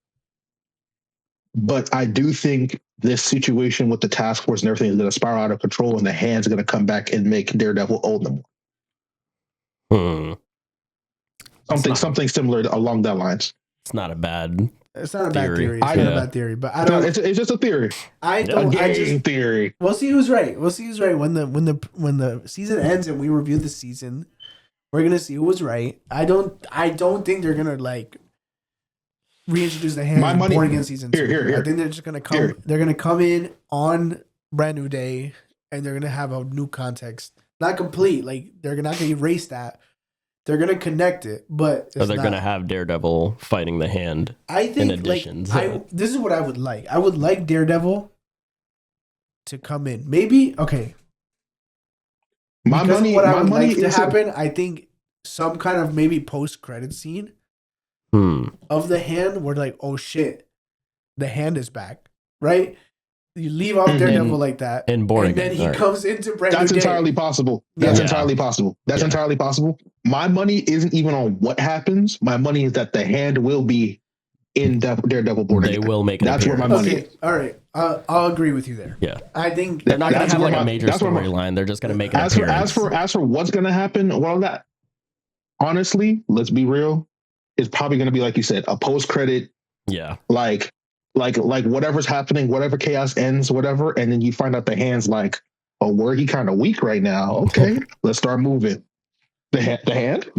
But I do think this situation with the task force and everything is going to spiral out of control, and the hand's going to come back and make Daredevil own them. Something similar along that lines. It's not a bad It's not a bad theory. It's not a bad theory, but I don't. It's just a theory. Theory. We'll see who's right. We'll see who's right when the season ends and we review the season. We're gonna see who was right. I don't think they're gonna like reintroduce the hand in Born Again season 2. Here. I think they're just gonna come. Here. They're gonna come in on Brand New Day and they're gonna have a new context. Not complete. Like they're not gonna erase that. They're gonna connect it, but they're gonna have Daredevil fighting the hand. I think in addition, this is what I would like. I would like Daredevil to come in. Maybe okay. I would like to happen. I think some kind of maybe post-credit scene of the hand where like, oh shit, the hand is back, right? You leave off Daredevil like that, and then he comes into Brand New Day. That's entirely possible. That's entirely possible. That's entirely possible. My money isn't even on what happens. My money is that the hand will be in Daredevil Born Again. They will make it. That's where my money is. All right. I'll agree with you there. Yeah. I think they're not going to have like a major storyline. They're just going to make it. As for what's going to happen, well, that honestly, let's be real, it's probably going to be like you said, a post-credit. Yeah. Like whatever's happening, whatever chaos ends, whatever, and then you find out the hand's like, oh, where he kind of weak right now. Okay, let's start moving. The hand.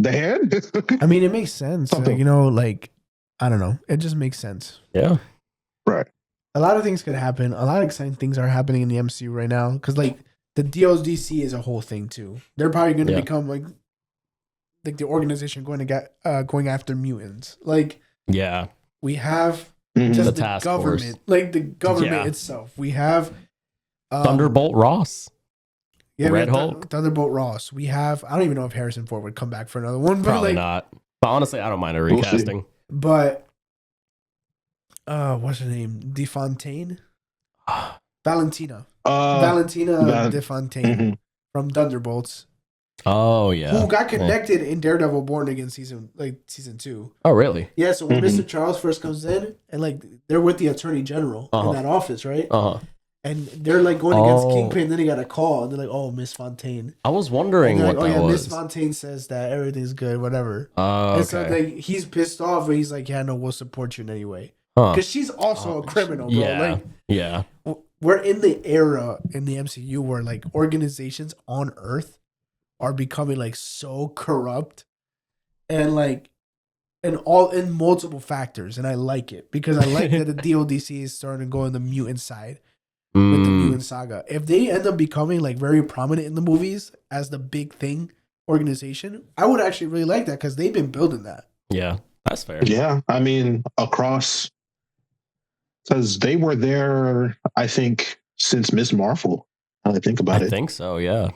I mean, it makes sense. Like, like I don't know, it just makes sense. Yeah, right. A lot of things could happen. A lot of exciting things are happening in the MCU right now because like the DODC is a whole thing too. They're probably going to become like the organization going after mutants. Like we have. Just the government, force. Like the government itself. We have Thunderbolt Ross. Yeah, Red Hulk. Thunderbolt Ross. We have. I don't even know if Harrison Ford would come back for another one. But probably not. But honestly, I don't mind a recasting. But what's her name? DeFontaine. Valentina. Valentina DeFontaine from Thunderbolts. Oh yeah, who got connected in Daredevil Born Again season 2. Oh really? Yeah. So when Mr. Charles first comes in, and like they're with the Attorney General in that office, right? And they're like going against Kingpin. Then they got a call, and they're like, "Oh, Miss Fontaine." I was wondering what that was. Miss Fontaine says that everything's good, whatever. Oh, and so like he's pissed off, but he's like, "Yeah, no, we'll support you in any way." Because she's also a criminal, bro. We're in the era in the MCU where like organizations on Earth are becoming like so corrupt and like in multiple factors, and I like it because I like that the DODC is starting to go in the mutant side with the mutant saga. If they end up becoming like very prominent in the movies as the big thing organization, I would actually really like that because they've been building that. Yeah, that's fair. Yeah, I mean across because they were there, I think, since Miss Marvel. Now that I think about it, I think so. Yeah.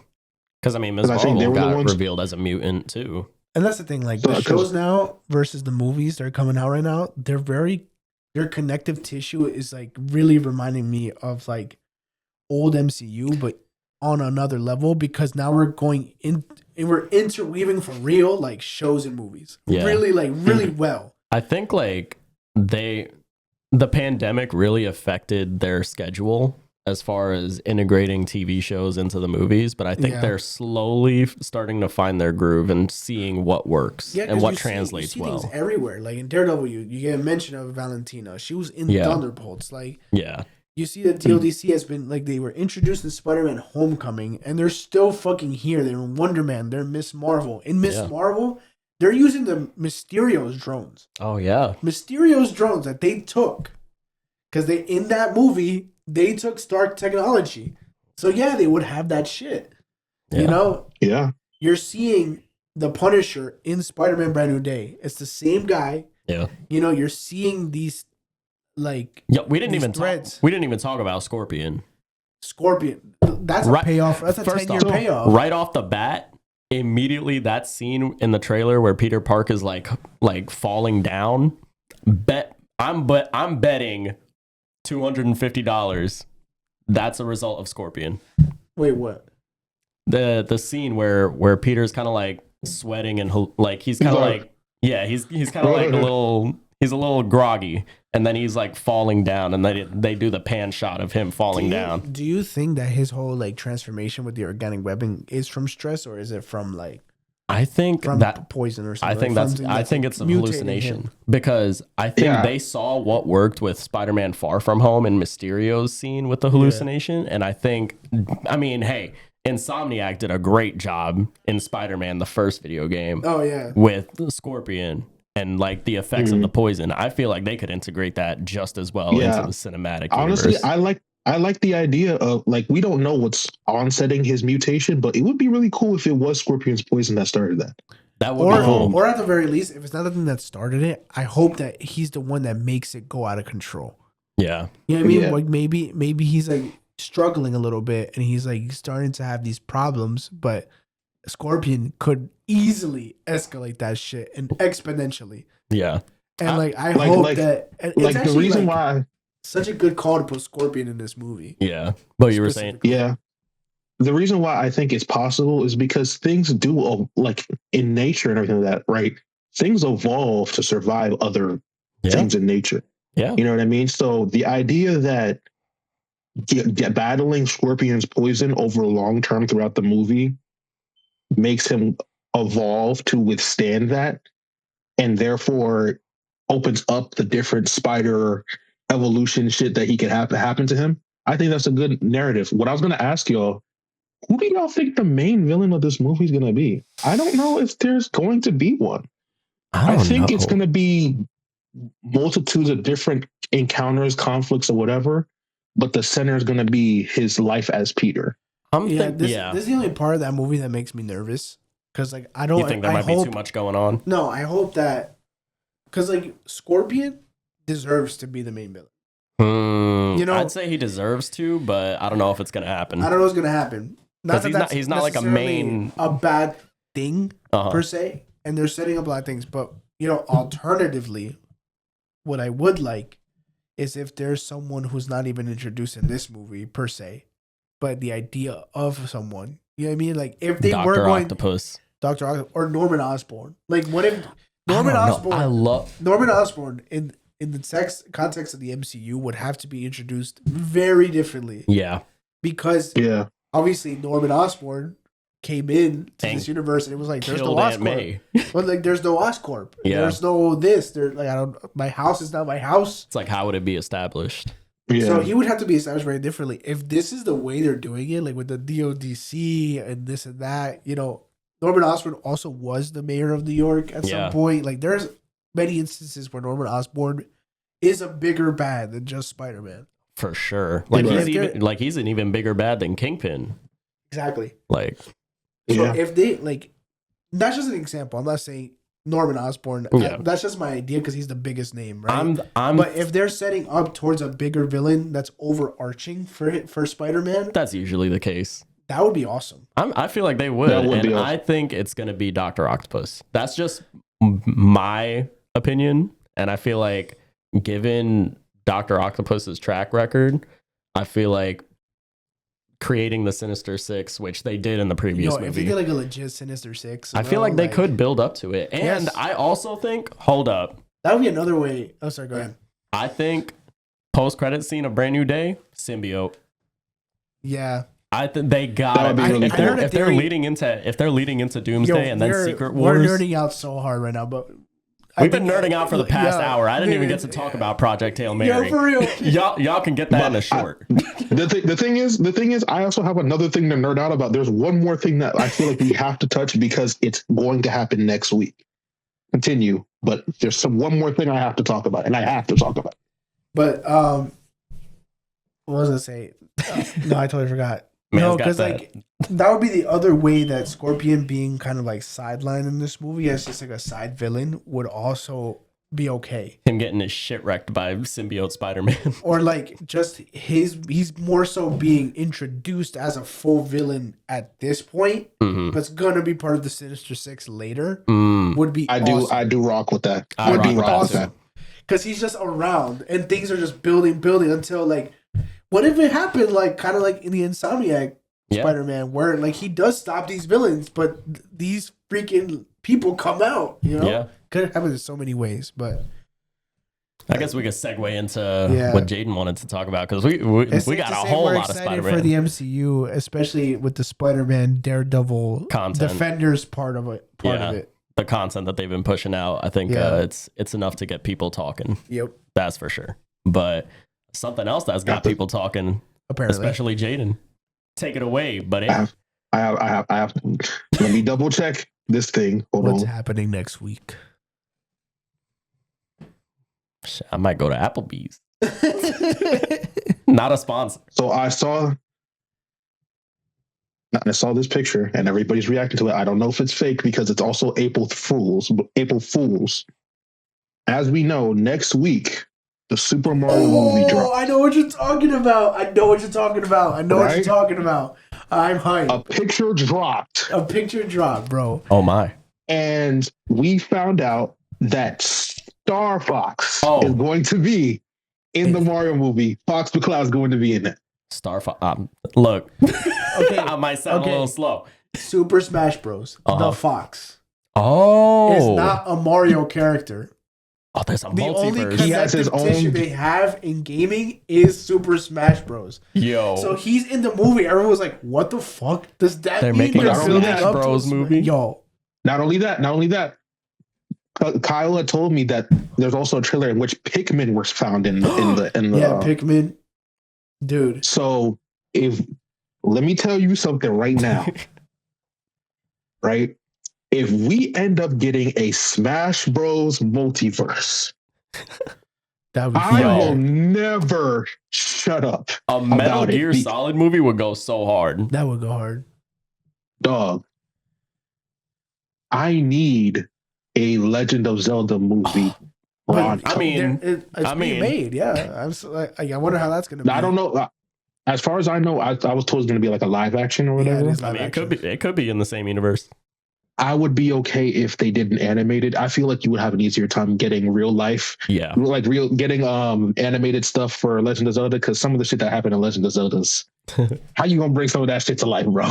Because I mean, Ms. Marvel got revealed as a mutant too. And that's the thing, like the shows now versus the movies that are coming out right now, their connective tissue is like really reminding me of like old MCU, but on another level because now we're going in and we're interweaving for real like shows and movies. Yeah. Really well. I think like the pandemic really affected their schedule as far as integrating TV shows into the movies, but I think they're slowly starting to find their groove and seeing what works and what translates well. You see things everywhere. Like in Daredevil, you get a mention of Valentina. She was in Thunderbolts. Like you see that DODC has been like they were introduced in Spider-Man Homecoming, and they're still fucking here. They're in Wonder Man. They're Miss Marvel. In Miss Marvel, they're using the Mysterio's drones. Oh yeah, Mysterio's drones that they took because they in that movie. they took Stark technology. So yeah, they would have that shit. Yeah. You know? Yeah. You're seeing the Punisher in Spider-Man Brand New Day. It's the same guy. Yeah. You know, you're seeing these like we didn't even talk about Scorpion. Scorpion. That's a payoff. That's a 10-year payoff. Right off the bat, immediately that scene in the trailer where Peter Park is like falling down. I'm betting $250 that's a result of Scorpion. Wait, what? The scene where Peter's kind of like sweating and like he's kind of like he's kind of like a little groggy, and then he's like falling down, and they do the pan shot of him falling down. Do you think that his whole like transformation with the organic weapon is from stress, or is it from like? I think from that poison or something. I think it's a hallucination, because I think they saw what worked with Spider-Man Far From Home and Mysterio's scene with the hallucination, and I mean, hey, Insomniac did a great job in Spider-Man, the first video game. Oh yeah, with Scorpion and like the effects of the poison. I feel like they could integrate that just as well into the cinematic Honestly, universe. I like the idea of, like, we don't know what's onsetting his mutation, but it would be really cool if it was Scorpion's poison that started that. That would be cool. Or at the very least, if it's not the thing that started it, I hope that he's the one that makes it go out of control. Yeah. You know what I mean? Yeah. Like maybe he's like struggling a little bit and he's like starting to have these problems, but Scorpion could easily escalate that shit and exponentially. Yeah. And I hope that like the reason why such a good call to put Scorpion in this movie. Yeah. But you were saying. Yeah. The reason why I think it's possible is because things do, like in nature and everything like that, right? Things evolve to survive other things in nature. Yeah. You know what I mean? So the idea that battling Scorpion's poison over long term throughout the movie makes him evolve to withstand that, and therefore opens up the different spider evolution shit that he could have happen to him. I think that's a good narrative. What I was going to ask y'all, who do y'all think the main villain of this movie is going to be? I don't know if there's going to be one. I think it's going to be multitudes of different encounters, conflicts, or whatever, but the center is going to be his life as Peter. This is the only part of that movie that makes me nervous, because like I don't. You think there might be too much going on? No, I hope that, because like Scorpion deserves to be the main villain. You know, I'd say he deserves to, but I don't know if it's gonna happen. I don't know what's gonna happen. He's not like a bad thing per se, and they're setting up a lot of things. But you know, alternatively, what I would like is if there's someone who's not even introduced in this movie per se, but the idea of someone. You know what I mean? Like if they were going Octopus, Dr. Octopus, or Norman Osborn. Like what if Norman Osborn in the context of the MCU would have to be introduced very differently. Yeah. Because obviously Norman Osborn came in to this universe and it was like there's no Oscorp. But like there's no Oscorp. Yeah. There's no this. There's like my house is not my house. It's like how would it be established? Yeah. So he would have to be established very differently. If this is the way they're doing it, like with the DODC and this and that, you know, Norman Osborn also was the mayor of New York at some point. Like there's many instances where Norman Osborn is a bigger bad than just Spider-Man. For sure. Like he's an even bigger bad than Kingpin. Exactly. Like if they like, that's just an example. I'm not saying Norman Osborn. That's just my idea because he's the biggest name, right? But if they're setting up towards a bigger villain that's overarching for Spider-Man, that's usually the case. That would be awesome. I feel like they would, and I think it's going to be Dr. Octopus. That's just my opinion, and I feel like given Dr. Octopus's track record, I feel like creating the Sinister Six, which they did in the previous movie. If they did like a legit Sinister Six, I feel like they could build up to it. And I also think, hold up, that would be another way. Oh, sorry, go ahead. I think post-credit scene of Brand New Day, symbiote. Yeah. I think they got it. If they're leading into Doomsday and then Secret Wars. We're nerding out so hard right now, but we've been nerding out for the past hour. I didn't even get to talk about Project Hail Mary. Yeah, for real. y'all can get that in a short. The thing is, I also have another thing to nerd out about. There's one more thing that I feel like we have to touch because it's going to happen next week. Continue, but there's one more thing I have to talk about, and I have to talk about. But What was I say? No, I totally forgot. Man's No, got because that. like that would be the other way that Scorpion being kind of like sidelined in this movie as just like a side villain would also be okay. Him getting his shit wrecked by symbiote Spider-Man. Or like just he's more so being introduced as a full villain at this point, Mhm. but it's gonna be part of the Sinister Six later. Mm. Would be I do rock with that. I would rock be with that awesome. Because he's just around and things are just building until like, what if it happened like kind of like in the Insomniac Spider-Man where like he does stop these villains, but these freaking people come out, you know? Yeah. Could happen in so many ways, but I guess we could segue into Yeah. what Jaydon wanted to talk about because we it's got safe a to say whole we're lot of excited Spider-Man for the MCU, especially with the Spider-Man Daredevil content. Defenders part of it. The content that they've been pushing out. I think Yeah. it's enough to get people talking. Yep. That's for sure. But something else that's got people talking, Apparently. especially Jaydon. Take it away, buddy. I have. Let me double check this thing. Hold What's on. happening next week? I might go to Applebee's. Not a sponsor. So I saw this picture and everybody's reacting to it. I don't know if it's fake because it's also April Fools. As we know, next week the Super Mario movie drops. I know what you're talking about. I'm hyped. A picture dropped. A picture drop, bro. Oh my. And we found out that StarFox is going to be in the Mario movie. Fox McCloud is going to be in it. StarFox. Look. Okay. I might sound a little slow. Super Smash Bros. The Fox. Oh. It's not a Mario character. Oh, there's a The only multiverse. He has his connective tissue own- they have in gaming is Super Smash Bros. Yo. So he's in the movie. Everyone was like, "What the fuck does that They're mean?" making a building Smash up to Bros. movie? Yo, Not only that. Kyle had told me that there's also a trailer in which Pikmin was found in the Pikmin, dude. So let me tell you something right now, right? If we end up getting a Smash Bros. Multiverse, That would be I fire. will never shut up. A Metal about it. Gear Solid movie would go so hard. That would go hard. Dog, I need a Legend of Zelda movie. But I mean, it's being made. Yeah, I'm so, like, I wonder how that's gonna be. I don't know. As far as I know, I was told it's going to be like a live action or whatever. it is I live mean, action. it could be in the same universe. I would be okay if they didn't animate it. I feel like you would have an easier time getting real life, Yeah. getting animated stuff for Legend of Zelda, because some of the shit that happened in Legend of Zelda's, how you gonna bring some of that shit to life, bro?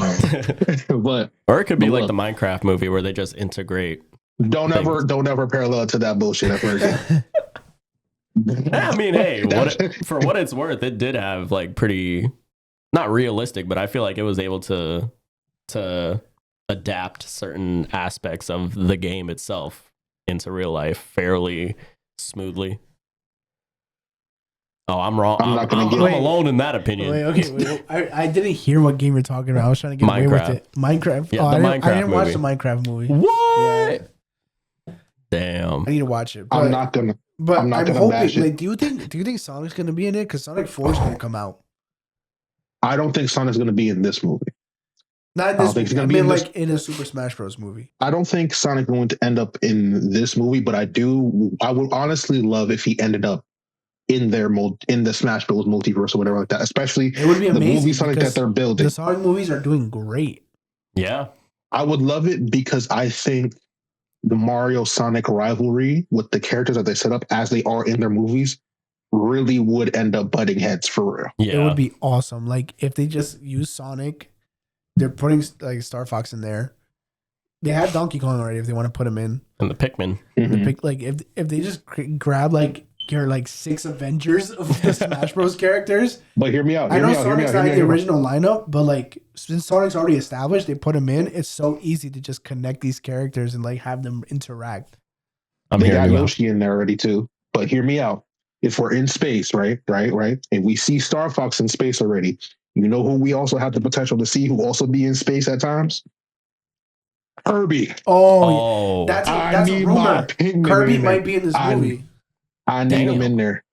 But Or it could be But like look. the Minecraft movie where they just integrate. don't ever parallel to that bullshit ever again. I mean, hey, for what it's worth, it did have like pretty not realistic, but I feel like it was able to adapt certain aspects of the game itself into real life fairly smoothly. Oh, I'm wrong. I'm not gonna I'm get- alone in that opinion. Wait. I didn't hear what game you're talking about. I was trying to get away with it. Minecraft. Yeah, Oh, the I didn't watch movie. the Minecraft movie. What? Damn. I need to watch it. I'm not gonna I'm gonna hoping. bash it. Like, do you think Sonic's gonna be in it? Because Sonic 4 is gonna come out. I don't think Sonic's gonna be in this movie. Not in I don't this think he's movie. I gonna be mean, in like in a Super Smash Bros. Movie. I don't think Sonic's going to end up in this movie, but I would honestly love if he ended up in the Smash Bros. Multiverse or whatever like that. Especially It would be the amazing. movie Sonic because that they're building. The Sonic movies are doing great. Yeah. I would love it because I think the Mario Sonic rivalry with the characters that they set up as they are in their movies really would end up butting heads for real. Yeah. It would be awesome. Like if they just use Sonic, they're putting like Starfox in there. They have Donkey Kong already. If they want to put him in, And the Pikmin. the pick, like if they just grab like your like 6 Avengers of the Smash Bros. Characters. But hear me out. I know Sonic's not in the original lineup, but like since Sonic's already established, they put him in. It's so easy to just connect these characters and like have them interact. I'm They got hearing you out. Yoshi in there already too. But hear me out. If we're in space, right, and we see Star Fox in space already, you know who we also have the potential to see who also be in space at times? Kirby. Oh, that's I a need my rumor. Pikmin Kirby in there. might be in this movie. I need him Damn. in there.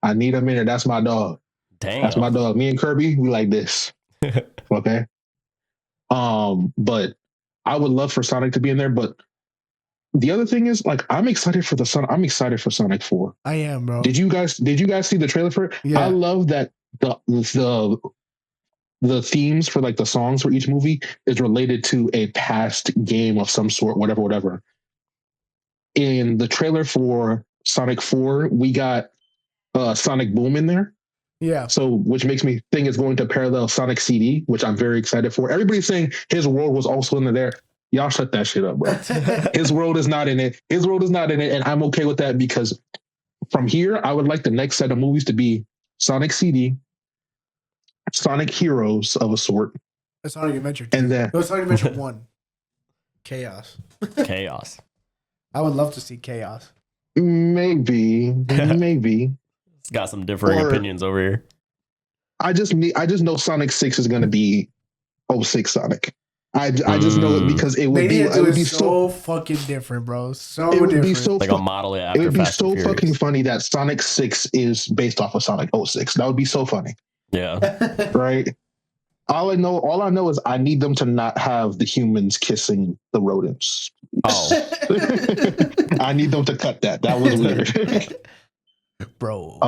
That's my dog. Damn. That's my dog. Me and Kirby, we like this. Okay. But I would love for Sonic to be in there. But the other thing is, like, I'm excited for Sonic 4. I am, bro. Did you guys see the trailer for it? Yeah. I love that the themes for like the songs for each movie is related to a past game of some sort, whatever. In the trailer for Sonic 4, we got Sonic Boom in there. Yeah. So, which makes me think it's going to parallel Sonic CD, which I'm very excited for. Everybody's saying his world was also in there. Y'all shut that shit up, bro. His world is not in it. And I'm okay with that because from here, I would like the next set of movies to be Sonic CD, Sonic Heroes of a sort. Sonic Adventure 2. And then Sonic Adventure 1. Chaos. Chaos. I would love to see Chaos. maybe. It's got some differing opinions over here. I just know Sonic 6 is going to be 06 Sonic. I just know it because it would be so fucking different, bro. It would be so like a model after it would be Fast so and Furious. fucking funny that Sonic 6 is based off of Sonic 06. That would be so funny. Yeah. Right? All I know is I need them to not have the humans kissing the rodents. Oh. I need them to cut that. That was weird. Bro.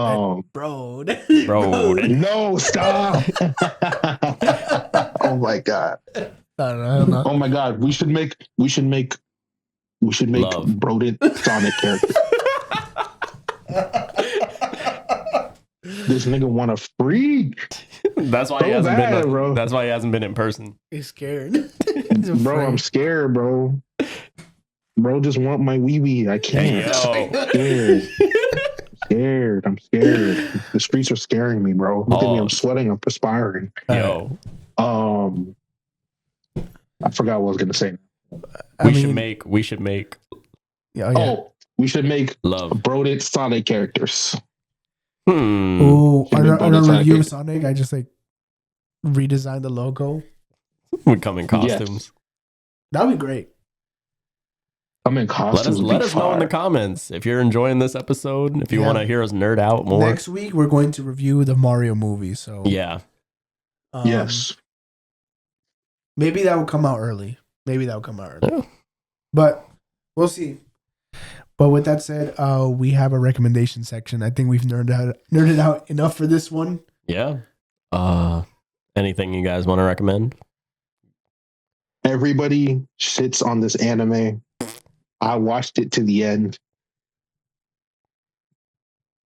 No, stop. Oh my god. No. Oh my god. We should make Love. Brodent Sonic characters. This nigga want a freak. That's why So he hasn't bad, been. bro. That's why he hasn't been in person. He's scared. Bro, I'm scared, bro. Bro, just want my wee wee. I can't. Hey, Scared. I'm scared. The streets are scaring me, bro. Look at me. Oh. I'm sweating. I'm perspiring. Yo. I forgot what I was gonna say. We should make Yeah. Oh, we should make love. Brodent Sonic characters. Oh, Should be on a bonus review of Sonic. Sonic, I just like redesigned the logo. Would come in costumes. Yes. That'd be great. I'm in costumes. Let us know in the comments if you're enjoying this episode. If you want to hear us nerd out more. Next week we're going to review the Mario movie. So Yeah. Yes. Maybe that will come out early. Yeah. But we'll see. But with that said, we have a recommendation section. I think we've nerded out enough for this one. Yeah. Anything you guys want to recommend? Everybody shits on this anime. I watched it to the end.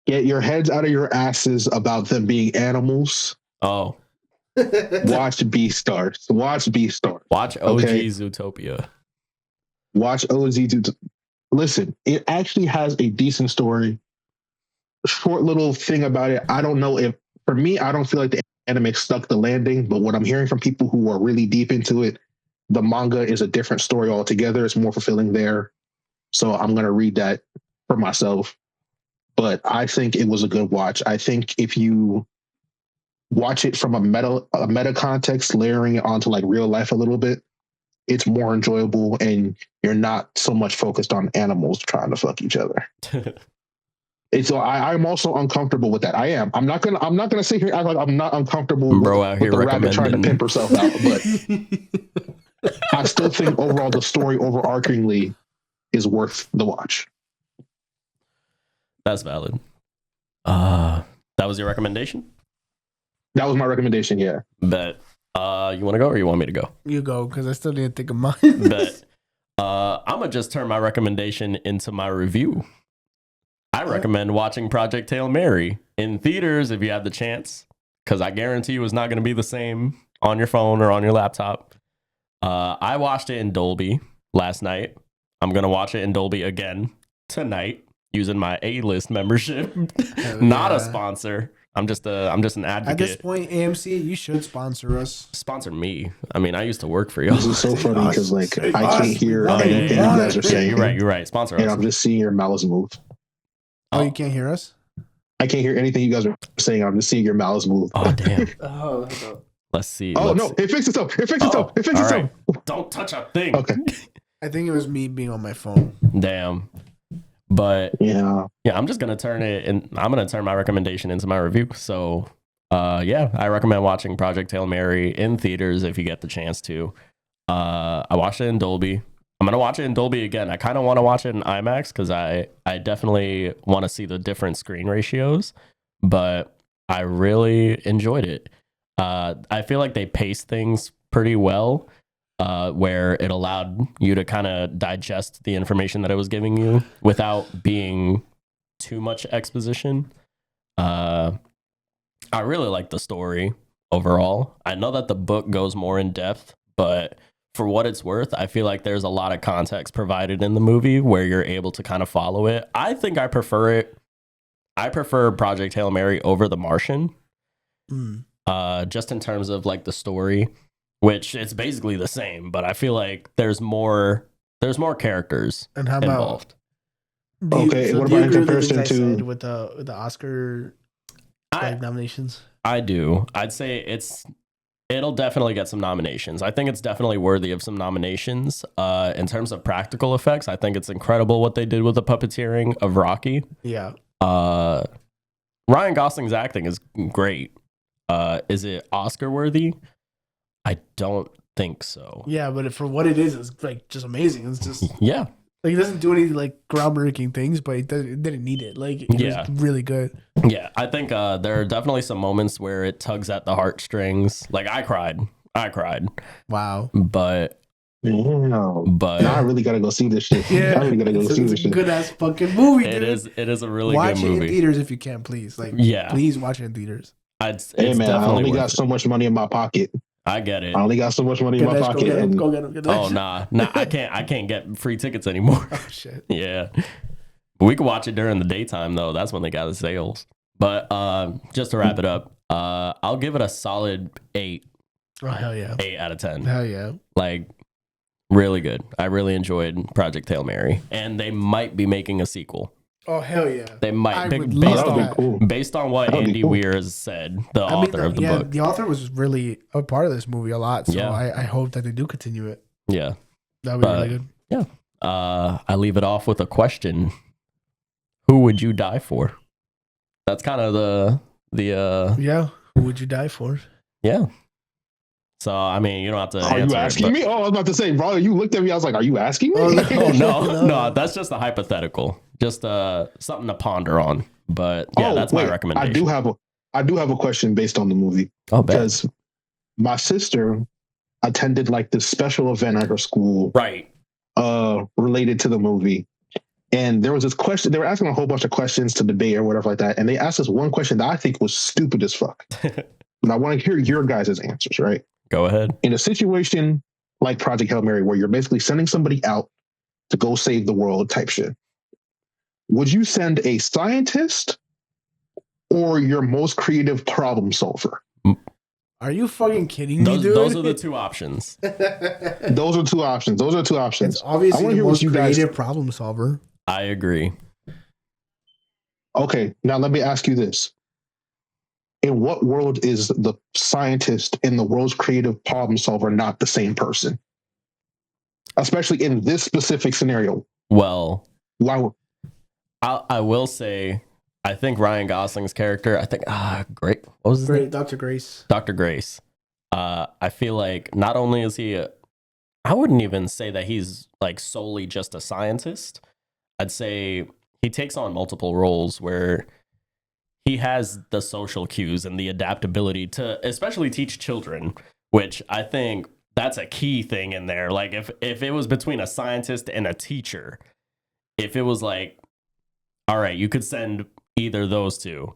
Get your heads out of your asses about them being animals. Oh. Watch Beastars. Watch OG Okay. Zootopia. Watch OZ. Listen, it actually has a decent story. Short little thing about it. I don't know if, for me, I don't feel like the anime stuck the landing, but what I'm hearing from people who are really deep into it, the manga is a different story altogether. It's more fulfilling there. So I'm going to read that for myself. But I think it was a good watch. I think if you watch it from a meta context, layering it onto like real life a little bit, it's more enjoyable and you're not so much focused on animals trying to fuck each other. And so I'm also uncomfortable with that. I am. I'm not gonna sit here and act like I'm not uncomfortable with the rabbit trying to pimp herself out. But I still think overall the story overarchingly is worth the watch. That's valid. That was your recommendation? That was my recommendation, yeah. Bet. You want to go or you want me to go? You go, because I still didn't think of mine. Bet. I'm going to just turn my recommendation into my review. I recommend watching Project Hail Mary in theaters if you have the chance, because I guarantee you it's not going to be the same on your phone or on your laptop. I watched it in Dolby last night. I'm going to watch it in Dolby again tonight using my A-list membership. Not a sponsor. I'm just an advocate. At this point, AMC, you should sponsor us. Sponsor me. I mean, I used to work for y'all. This is so funny because like I can't hear anything you guys are saying. You're right. Sponsor us. And I'm just seeing your mouths move. Oh, you can't hear us? I can't hear anything you guys are saying. I'm just seeing your mouths move. Oh, damn. Oh, Let's see. Oh, no. It fixed itself. It fixed itself. It fixed itself. Right. Don't touch a thing. Okay. I think it was me being on my phone. Damn. But yeah, I'm just going to turn it and I'm going to turn my recommendation into my review. So Yeah, I recommend watching Project Hail Mary in theaters if you get the chance to. I watched it in Dolby. I'm gonna watch it in Dolby again. I kind of want to watch it in IMAX because I definitely want to see the different screen ratios, but I really enjoyed it. I feel like they paced things pretty well, where it allowed you to kind of digest the information that it was giving you without being too much exposition. I really like the story overall. I know that the book goes more in depth, but for what it's worth, I feel like there's a lot of context provided in the movie where you're able to kind of follow it. I think I prefer it. I prefer Project Hail Mary over The Martian. Just in terms of like the story, which it's basically the same, but I feel like there's more characters and how involved. Okay, what about in comparison to with the Oscar nominations? I do. I'd say it'll definitely get some nominations. I think it's definitely worthy of some nominations. In terms of practical effects, I think it's incredible what they did with the puppeteering of Rocky. Yeah. Ryan Gosling's acting is great. Is it Oscar worthy? I don't think so. Yeah, but for what it is, it's like just amazing. It's just yeah. Like, it doesn't do any like groundbreaking things, but it didn't need it. Like, it was really good. Yeah, I think there are definitely some moments where it tugs at the heartstrings. Like, I cried. Wow. But now I really gotta go see this shit. Yeah, I really gotta go see this shit. Good ass fucking movie. Dude. It is a really watch good movie. Watch it in theaters if you can, please. Like, please watch it in theaters. Hey man, I only got so much money in my pocket. I get it. I only got so much money in my pocket. Go get him. Oh nah, I can't get free tickets anymore. Oh shit. Yeah, we could watch it during the daytime though. That's when they got the sales. But just to wrap it up, I'll give it a solid 8. Oh hell yeah. 8 out of 10. Hell yeah. Like, really good. I really enjoyed Project Hail Mary, and they might be making a sequel. Oh hell yeah! They might based on what Andy Weir has said, the author of the book. The author was really a part of this movie a lot, so I hope that they do continue it. Yeah, that would be really good. Yeah, I leave it off with a question: who would you die for? That's kind of the who would you die for? Yeah. So, I mean, you don't have to answer. Are you asking me? Oh, I was about to say, bro, you looked at me. I was like, are you asking me? No, that's just a hypothetical. Just something to ponder on. But yeah, that's my recommendation. I do have a question based on the movie. Oh, because my sister attended like this special event at her school. Right. Related to the movie. And there was this question. They were asking a whole bunch of questions to debate or whatever like that. And they asked us one question that I think was stupid as fuck. And I want to hear your guys' answers, right? Go ahead. In a situation like Project Hail Mary, where you're basically sending somebody out to go save the world type shit, would you send a scientist or your most creative problem solver? Are you fucking kidding me, dude? Those are the two options. Those are two options. It's obviously the most creative problem solver. I agree. Okay, now let me ask you this. In what world is the scientist and the world's creative problem solver not the same person? Especially in this specific scenario. Well, why? I will say, I think Ryan Gosling's character, great. What was his name? Dr. Grace. Dr. Grace. I feel like not only is he I wouldn't even say that he's like solely just a scientist. I'd say he takes on multiple roles where he has the social cues and the adaptability to especially teach children, which I think that's a key thing in there. Like if it was between a scientist and a teacher, if it was like, all right, you could send either those two,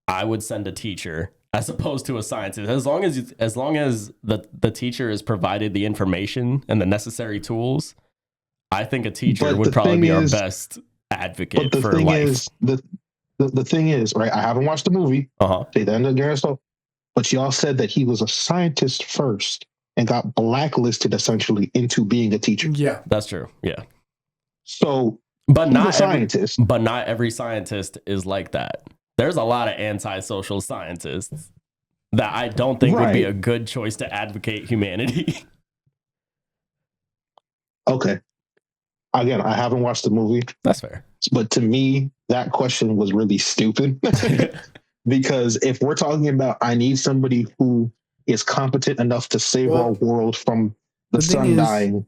I would send a teacher as opposed to a scientist. As long as the teacher is provided the information and the necessary tools, I think a teacher would probably be our best advocate for life. The thing is, right, I haven't watched the movie. Say that again, but y'all said that he was a scientist first and got blacklisted essentially into being a teacher. Yeah, that's true. Yeah. So, but not every scientist is like that. There's a lot of antisocial scientists that I don't think would be a good choice to advocate humanity. Okay. Again, I haven't watched the movie. That's fair. But to me, that question was really stupid. Because if we're talking about, I need somebody who is competent enough to save our world from the sun dying.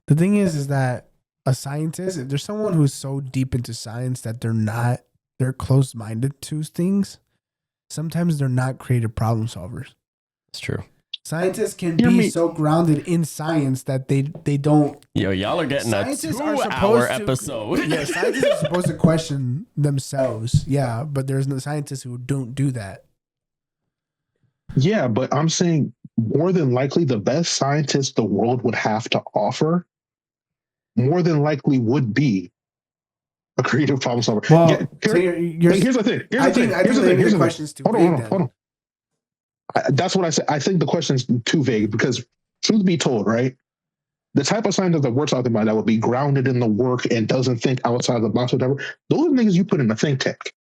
The thing is that a scientist, if there's someone who's so deep into science that they're closed-minded to things, sometimes they're not creative problem solvers. It's true. Scientists can be so grounded in science that they don't. Yo, y'all are getting a 2-hour episode. Yeah, scientists are supposed to question themselves. Yeah, but there's no scientists who don't do that. Yeah, but I'm saying more than likely the best scientist the world would have to offer more than likely would be a creative problem solver. Well, here's the thing. I think the question's too vague. Hold on. That's what I said. I think the question's too vague because, truth be told, right? The type of scientist that we're talking about that would be grounded in the work and doesn't think outside the box, whatever, those are niggas you put in a think tank.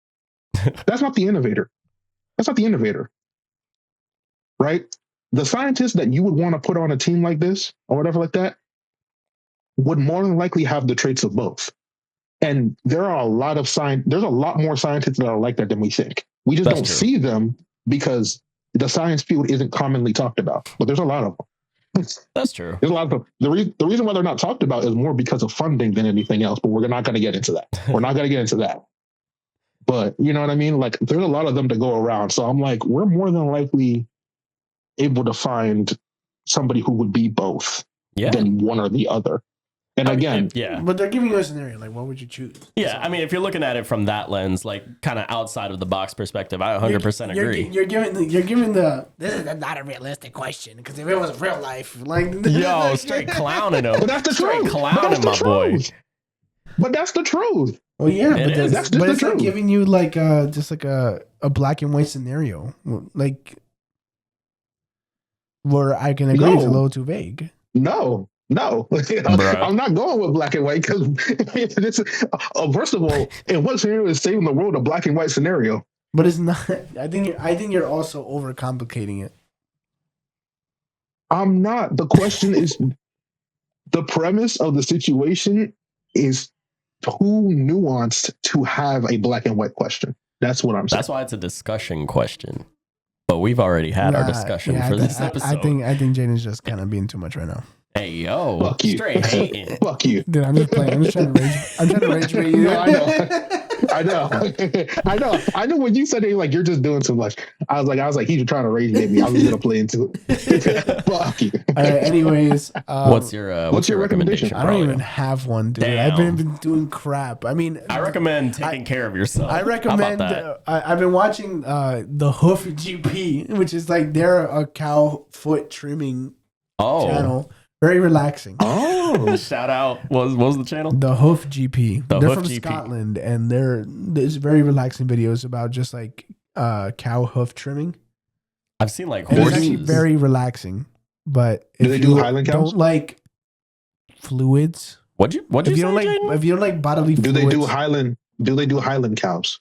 That's not the innovator. Right? The scientist that you would want to put on a team like this or whatever like that would more than likely have the traits of both. And there are there's a lot more scientists that are like that than we think. We just don't see them because the science field isn't commonly talked about, but there's a lot of them. That's true. There's a lot of them. The reason why they're not talked about is more because of funding than anything else, but we're not going to get into that. But you know what I mean? Like, there's a lot of them to go around. So I'm like, we're more than likely able to find somebody who would be both than one or the other. And but they're giving you a scenario. Like, what would you choose? Yeah, I mean, if you're looking at it from that lens, like kind of outside of the box perspective, I 100% agree. You're giving the this is not a realistic question because if it was real life, like yo, straight clowning him. But that's the straight truth. Clowning my boy. But that's the truth. Well, yeah, but that's but the it's truth. like giving you like just like a black and white scenario, like where I can agree it's a little too vague. No. I'm not going with black and white because first of all, in what scenario is saving the world a black and white scenario? But it's not. I think you're also overcomplicating it. I'm not. The question is, the premise of the situation is too nuanced to have a black and white question. That's what I'm saying. That's why it's a discussion question. But we've already had our discussion for this episode. I think Jaydon's just kind of being too much right now. Hey, yo. Fuck you. Straight hating. Fuck you. Dude, I'm just playing. I'm just trying to rage bait you. No, I know. When you said it, like, you're just doing too much. I was like, he's trying to rage bait me. I was going to play into it. Fuck you. All right, anyways. What's your recommendation? I don't even have one, dude. Damn. I've been doing crap. I mean, I recommend taking care of yourself. I recommend, I've been watching the Hoof GP, which is like they're a cow foot trimming channel. Very relaxing. Oh, shout out. What was the channel? The Hoof GP. They're from GP. Scotland, and there's very relaxing videos about just like cow hoof trimming. I've seen like horses. horses. It's actually very relaxing. But do they do Highland cows? Don't like fluids. What'd you say, Jaydon? If you don't like bodily fluids, Do they do Highland cows?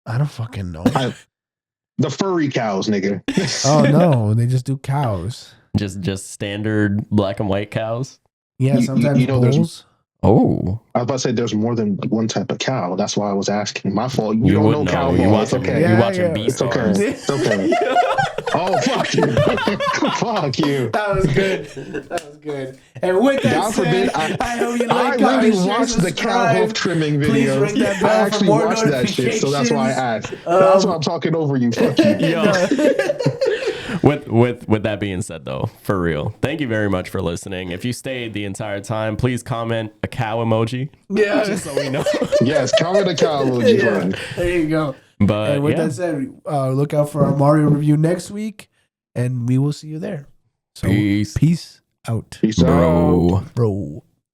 I don't fucking know. The furry cows, nigga. Oh no, they just do cows. Just standard black and white cows. Yeah, sometimes bulls. Oh, I was about to say there's more than one type of cow. That's why I was asking. My fault. You don't know cow. It's okay. You watching B-Stars. It's okay. Oh, fuck you. Fuck you. That was good. And with that God forbid, I hope you like, I really watched the cow hoof trimming videos. I actually watched that shit, so that's why I asked. That's why I'm talking over you. Fuck you. Yo. With that being said, though, for real, thank you very much for listening. If you stayed the entire time, please comment a cow emoji. Yeah, just so we know. Yes, comment a cow emoji. Yeah, there you go. But and with that said, look out for our Mario review next week, and we will see you there. So, peace out. Peace out. Bro.